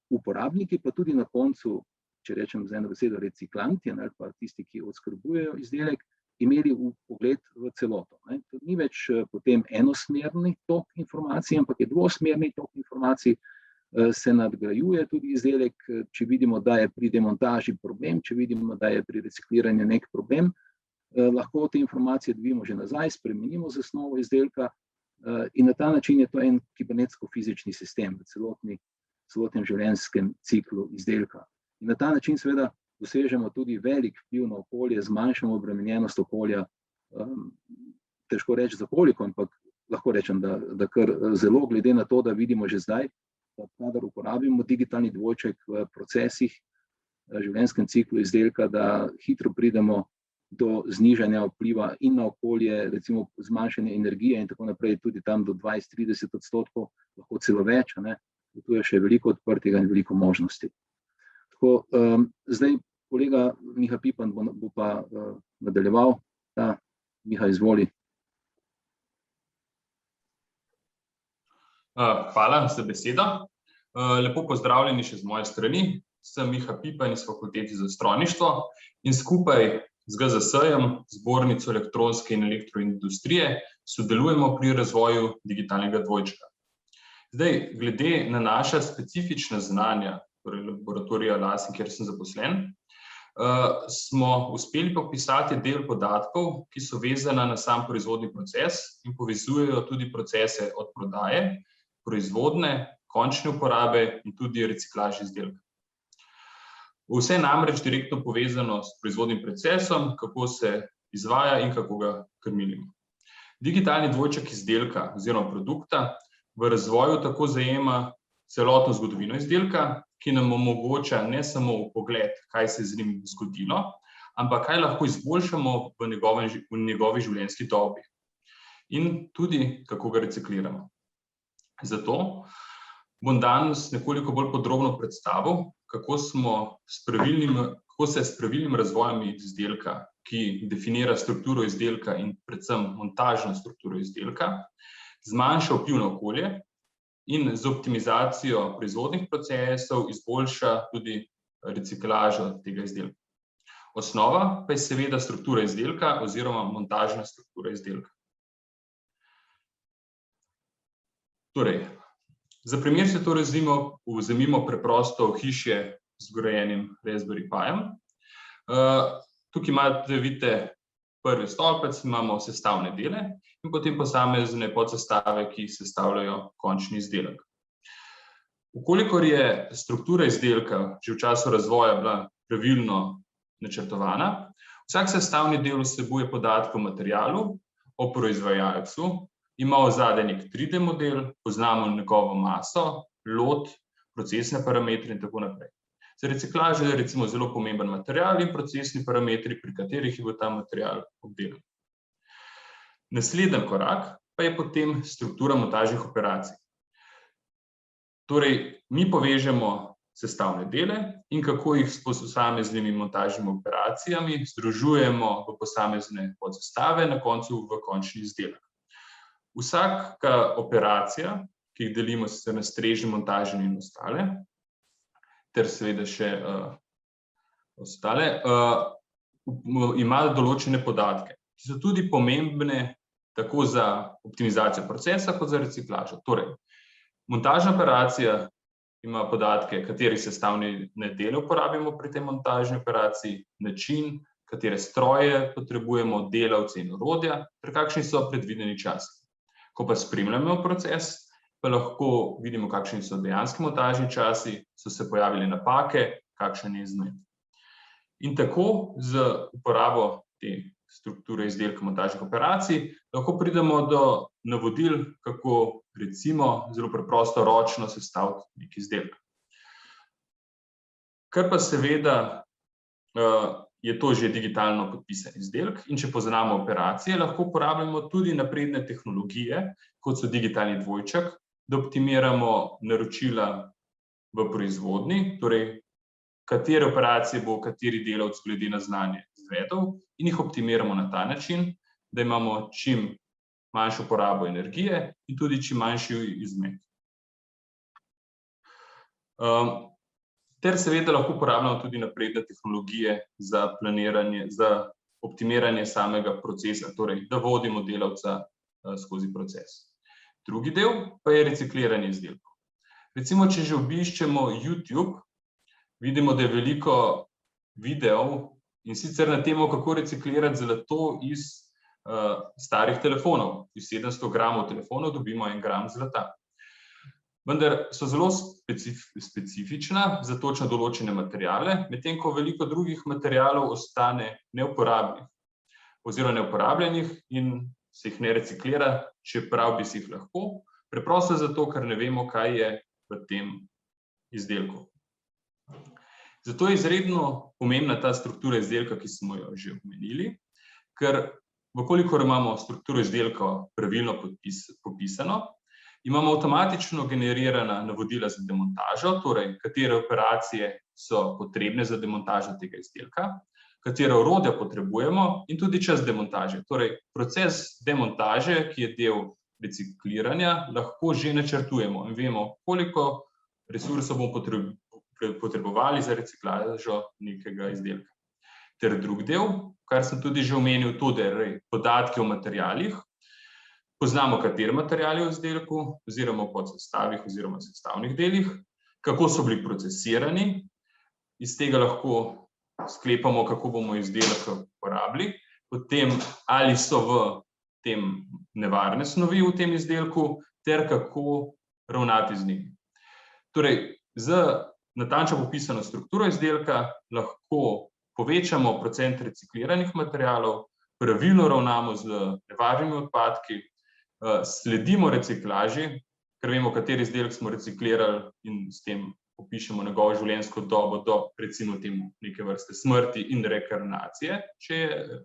uporabniki, pa tudi na koncu, če rečem z eno besedo, reciklanti, ali pa tisti, ki oskrbujejo izdelek, imeli pogled v celoto. To ni več potem enosmerni tok informacij, ampak je dvosmerni tok informacij, se nadgrajuje tudi izdelek, če vidimo, da je pri demontaži problem, če vidimo, da je pri recikliranju nek problem, lahko te informacije dobimo že nazaj, spremenimo zasnovo izdelka in na ta način je to en kibernetsko-fizični sistem v celotnem življenjskem ciklu izdelka. In na ta način seveda dosežemo tudi velik vpliv na okolje, zmanjšamo obremenjenost okolja, težko reči za koliko, ampak lahko rečem, da kar zelo, glede na to, da vidimo že zdaj, da kadar uporabimo digitalni dvojček v procesih, življenjskem ciklu izdelka, da hitro pridemo do znižanja vpliva in na okolje, recimo zmanjšanje energije in tako naprej, tudi tam do 20–30%, lahko celo več, tu je še veliko odprtega in veliko možnosti. Tako, zdaj kolega Miha Pipan bo pa nadaljeval. Miha, izvoli. Hvala za besedo. Lepo pozdravljeni še z moje strani. Sem Miha Pipan iz Fakultete za strojništvo in skupaj z GZS-jem, Zbornico elektronske in elektroindustrije, sodelujemo pri razvoju digitalnega dvojčka. Zdaj, glede na naša specifična znanja, torej laboratorija Lasin, kjer sem zaposlen, smo uspeli popisati del podatkov, ki so vezana na sam proizvodni proces in povezujejo tudi procese od prodaje, proizvodne, končne uporabe in tudi reciklaže izdelka. Vse namreč direktno povezano s proizvodnim procesom, kako se izvaja in kako ga krmilimo. Digitalni dvojček izdelka oziroma produkta v razvoju tako zajema celotno zgodovino izdelka, ki nam omogoča ne samo vpogled, kaj se z njim zgodilo, ampak kaj lahko izboljšamo v njegovi življenjski dobi in tudi, kako ga recikliramo. Zato bom danes nekoliko bolj podrobno predstavil, kako se s pravilnim razvojem izdelka, ki definira strukturo izdelka in predvsem montažno strukturo izdelka, zmanjša vpliv na okolje in z optimizacijo proizvodnih procesov izboljša tudi reciklažo tega izdelka. Osnova pa je seveda struktura izdelka oziroma montažna struktura izdelka. Torej, za primer se torej vzemimo preprosto ohišje z vgrajenim Raspberry Pijem. Tukaj imate, vidite, prvi stolpec, imamo sestavne dele in potem posamezne podsestave, ki sestavljajo končni izdelek. Vkolikor je struktura izdelka že v času razvoja bila pravilno načrtovana, vsak sestavni del vsebuje podatke o materialu, o proizvajalcu, ima ozadaj nek 3D model, poznamo njegovo maso, lot, procesne parametre in tako naprej. Za reciklažo je recimo zelo pomemben material in procesni parametri, pri katerih je bil ta material obdelan. Naslednji korak pa je potem struktura montažnih operacij. Torej, mi povežemo sestavne dele in kako jih s posameznimi montažnimi operacijami združujemo v posamezne podsestave, na koncu v končni izdelek. Vsaka operacija, ki jih delimo na strežni, montažni in ostale, ter seveda še ostale, ima določene podatke, ki so tudi pomembne tako za optimizacijo procesa, kot za reciklažo. Torej, montažna operacija ima podatke, kateri sestavne dele uporabimo pri tej montažni operaciji, način, katere stroje potrebujemo, delavce in orodja, ter kakšni so predvideni časi. Ko pa spremljamo proces, pa lahko vidimo, kakšni so dejanski montažni časi, so se pojavile napake, kakšen je izmed. In tako z uporabo te strukture izdelka montažnih operacij lahko pridemo do navodil, kako recimo zelo preprosto ročno sestaviti nek izdelek. Kar pa seveda je to že digitalno podpisan izdelek in če poznamo operacije, lahko uporabljamo tudi napredne tehnologije, kot so digitalni dvojček, da optimiramo naročila v proizvodnji, torej katere operacije bo kateri delavec glede na znanje izvedel in jih optimiramo na ta način, da imamo čim manjšo porabo energije in tudi čim manjši izmet. Ter seveda lahko uporabljamo tudi napredne tehnologije za planiranje, za optimiranje samega procesa, torej da vodimo delavca skozi proces. Drugi del pa je recikliranje izdelkov. Recimo, če že obiščemo YouTube, vidimo, da je veliko videov in sicer na temo, kako reciklirati zlato iz starih telefonov. Iz 700 gramov telefonov dobimo 1 gram zlata. Vendar so zelo specifična za točno določene materiale, medtem ko veliko drugih materialov ostane neuporabnih oziroma neuporabljenih in se jih ne reciklira, čeprav bi si jih lahko, preprosto zato, ker ne vemo, kaj je v tem izdelku. Zato je izredno pomembna ta struktura izdelka, ki smo jo že omenili, ker vkolikor imamo strukturo izdelka pravilno popisano, imamo avtomatično generirana navodila za demontažo, torej katere operacije so potrebne za demontažo tega izdelka, katera orodja potrebujemo in tudi čas demontaže. Torej, proces demontaže, ki je del recikliranja, lahko že načrtujemo in vemo, koliko resursov bomo potrebovali za reciklažo nekega izdelka. Ter drug del, kar sem tudi že omenil, tudi podatki o materialih. Poznamo, kateri materiali v izdelku, oziroma v podsestavih oziroma sestavnih delih, kako so bili procesirani, iz tega lahko sklepamo, kako bomo izdelek uporabili, potem ali so v tem nevarne snovi v tem izdelku, ter kako ravnati z njimi. Torej, z natančno popisano strukturo izdelka lahko povečamo procent recikliranih materialov, pravilno ravnamo z nevarnimi odpadki, sledimo reciklaži, ker vemo, kateri izdelek smo reciklirali in s tem opišemo njegovo življenjsko dobo do recimo temu neke vrste smrti in rekarnacije, če je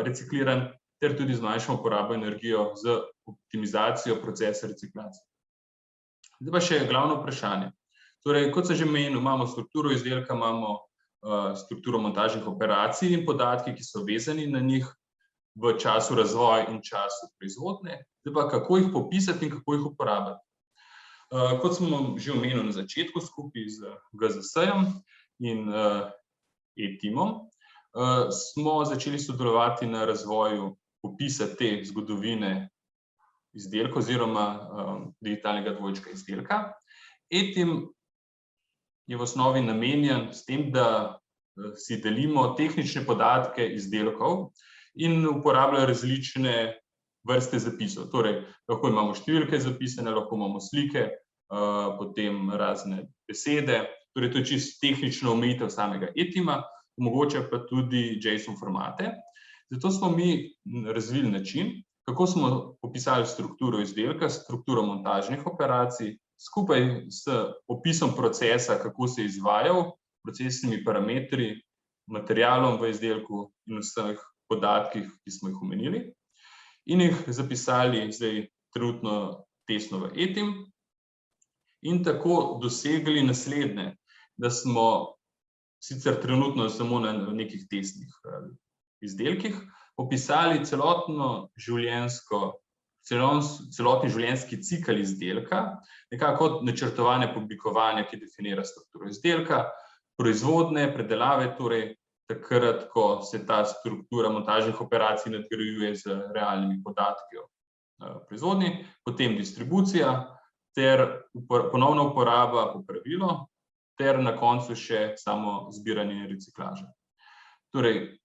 recikliran, ter tudi zmanjšamo porabo energijo z optimizacijo procesa reciklacije. Zdaj pa še glavno vprašanje. Torej, kot sem že omenil, imamo strukturo izdelka, imamo strukturo montažnih operacij in podatki, ki so vezani na njih v času razvoja in času proizvodnje, zdaj pa kako jih popisati in kako jih uporabljati. Kot smo že omenili na začetku skupaj z GZS-jem in e-timom, smo začeli sodelovati na razvoju popisa te zgodovine izdelka oziroma digitalnega dvojčka izdelka. E-tim je v osnovi namenjen s tem, da si delimo tehnične podatke izdelkov in uporabljajo različne vrste zapisov. Torej, lahko imamo številke zapisane, lahko imamo slike, potem razne besede. Torej, to je čisto tehnična omejitev samega e-tima, omogoča pa tudi JSON formate. Zato smo mi razvili način, kako smo popisali strukturo izdelka, strukturo montažnih operacij, skupaj s opisom procesa, kako se je izvajal, procesnimi parametri, materialom v izdelku in vseh podatkih, ki smo jih omenili, in jih zapisali zdaj trenutno testno v e-tim in tako dosegli naslednje, da smo sicer trenutno samo na nekih testnih izdelkih opisali celotni življenjski cikel izdelka, nekako od načrtovanja publikovanja, ki definira strukturo izdelka, proizvodne, predelave, torej takrat, ko se ta struktura montažnih operacij nadgrajuje z realnimi podatki o proizvodnji, potem distribucija, ter ponovna uporaba, popravilo, ter na koncu še samo zbiranje in reciklaža. Torej,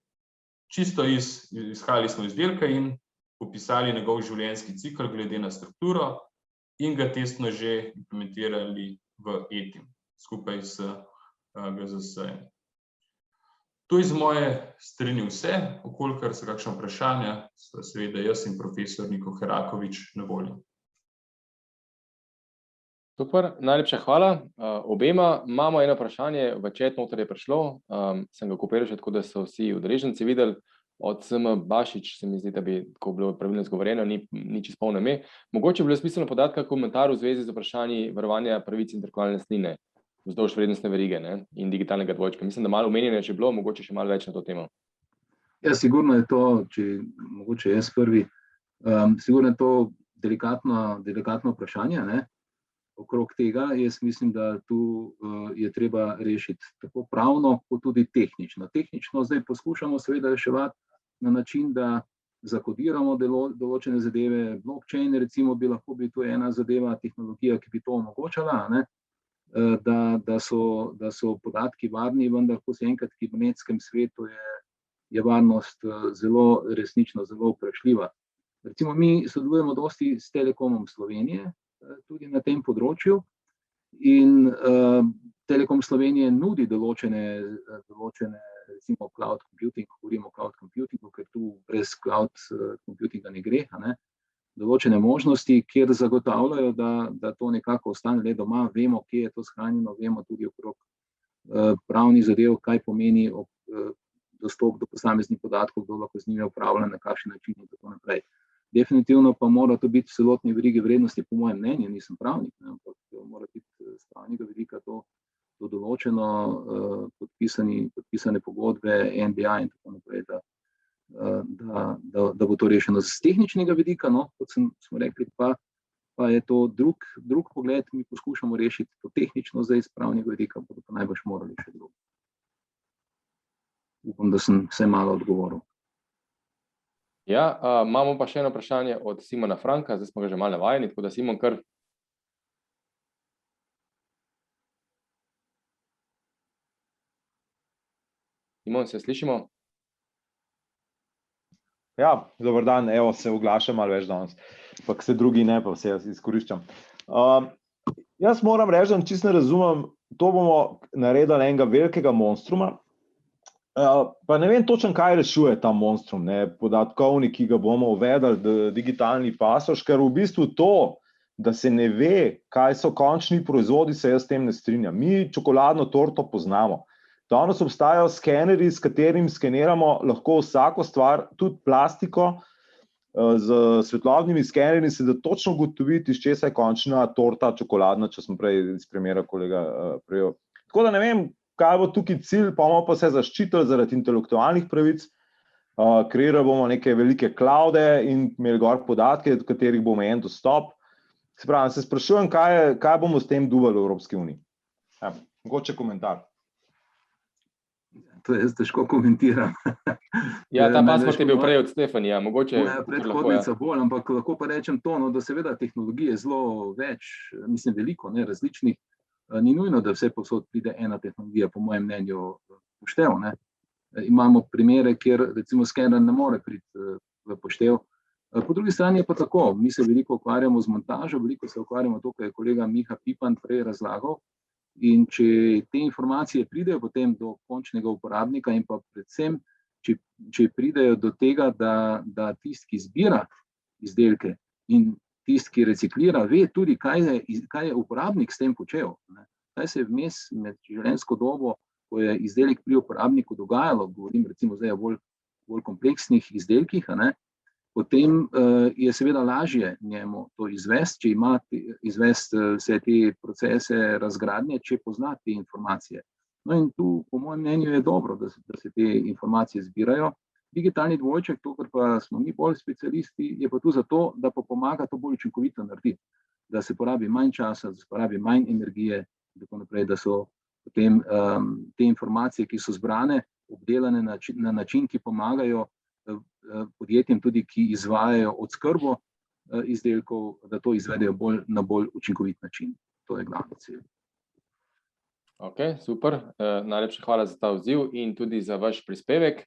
čisto izhajali smo izdelka in popisali njegov življenjski cikel glede na strukturo in ga testno že implementirali v e-tim, skupaj s GZS-jem. To je z moje strani vse, okolikor so kakšna vprašanja, seveda jaz in profesor Niko Herakovič na voljo. Super, najlepša hvala obema. Imamo eno vprašanje, v chat noter je prišlo, sem ga kopiral še tako, da so vsi udeleženci videli, od SM Bašič, se mi zdi, da bi tako bilo pravilno izgovorjeno, ni čisto polno ime. Mogoče bi bilo smiselno podati kak komentar v zvezi z vprašanji varovanja pravic intelektualne lastnine. vzdolž vrednostne verige, ne, in digitalnega dvojčka. Mislim, da malo omenjeno je že bilo, mogoče še malo več na to temo. Ja, sigurno je to, če mogoče jaz prvi, sigurno je to delikatno vprašanje, ne? Okrog tega. Jaz mislim, da tu je treba rešiti tako pravno, kot tudi tehnično. Tehnično zdaj poskušamo seveda reševati na način, da zakodiramo določene zadeve. Blockchain recimo bi lahko bil tu ena zadeva, tehnologija, ki bi to omogočala, ne? Da so podatki varni, vendar ko se enkrat v kibernetskem svetu je varnost resnično zelo vprašljiva. Recimo mi sodelujemo dosti s Telekomom Slovenije, tudi na tem področju, in Telekom Slovenije nudi določene recimo cloud computing, govorimo o cloud computingu, ker tu brez cloud computinga ne gre, ne? Določene možnosti, kjer zagotavljajo, da to nekako ostane le doma, vemo, kje je to shranjeno, vemo tudi okrog pravnih zadev, kaj pomeni dostop do posameznih podatkov, kdo lahko z njimi upravlja, na kakšen način in tako naprej. Definitivno pa mora to biti v celotni verigi vrednosti, po mojem mnenju, nisem pravnik, ne, ampak mora biti z pravnega vidika to določeno, podpisane pogodbe, NDA in tako naprej, da bo to rešeno. Z tehničnega vidika, no, kot smo rekli, pa je to drug pogled, mi poskušamo rešiti to tehnično, zdaj z pravnega vidika, bodo pa najbrž morali še drugo. Upam, da sem vse malo odgovoril. Ja, imamo pa še eno vprašanje od Simona Franka, zdaj smo ga že malo navajeni, tako da Simon kar. Simon, se slišimo? Ja, dober dan, evo, se oglašam malo več danes, pa se drugi ne, pa vse jaz izkoriščam. Jaz moram reči, da čisto ne razumem, to bomo naredili enega velikega monstruma, pa ne vem točno, kaj rešuje ta monstrum, ne, podatkovnik, ki ga bomo uvedli, digitalni pasoš, ker v bistvu to, da se ne ve, kaj so končni proizvodi, se jaz s tem ne strinjam. Mi čokoladno torto poznamo. Danes obstajajo skenerji, s katerim skeniramo lahko vsako stvar, tudi plastiko, z svetlobnimi skenerji se da točno ugotoviti, iz česa je končna torta čokoladna, če smo prej iz primera kolega prejel. Tako da ne vem, kaj bo tukaj cilj, pa bomo pa se zaščitili zaradi intelektualnih pravic, kreirali bomo neke velike cloude in imeli gor podatke, do katerih bo omejen dostop. Se pravi, se sprašujem, kaj bomo s tem duvali v Evropski uniji. Ja, mogoče komentar. To jaz težko komentiram. Ja, ta pasport je bil prej od Stefanija, mogoče. Moja predhodnica bolj, ampak lahko pa rečem to, no, da seveda tehnologije je zelo več, mislim veliko, ne, različnih. Ni nujno, da vse povsod pride ena tehnologija, po mojem mnenju poštev, ne. Imamo primere, kjer recimo skener ne more priti v poštev. Po drugi strani je pa tako, mi se veliko ukvarjamo z montažo, veliko se ukvarjamo to, kar je kolega Miha Pipan prej razlagal, in če te informacije pridejo potem do končnega uporabnika in pa predvsem, če pridejo do tega, da tisti, ki zbira izdelke in tisti, ki reciklira, ve tudi, kaj je uporabnik s tem počel. Kaj se je vmes med življenjsko dobo, ko je izdelek pri uporabniku dogajalo, govorim recimo zdaj o bolj kompleksnih izdelkih, potem je seveda lažje njemu to izvesti, če ima izvesti vse te procese razgradnje, če pozna te informacije. No in tu, po mojem mnenju, je dobro, da se te informacije zbirajo. Digitalni dvojček, to, kar pa smo mi bolj specialisti, je pa tu zato, da pa pomaga to bolj učinkovito narediti, da se porabi manj časa, da se porabi manj energije, tako naprej, da so potem te informacije, ki so zbrane, obdelane na način, ki pomagajo podjetjem tudi, ki izvajajo odskrbo izdelkov, da to izvedejo na bolj učinkovit način. To je glavni cilj. Ok, super. Najlepša hvala za ta odziv in tudi za vaš prispevek.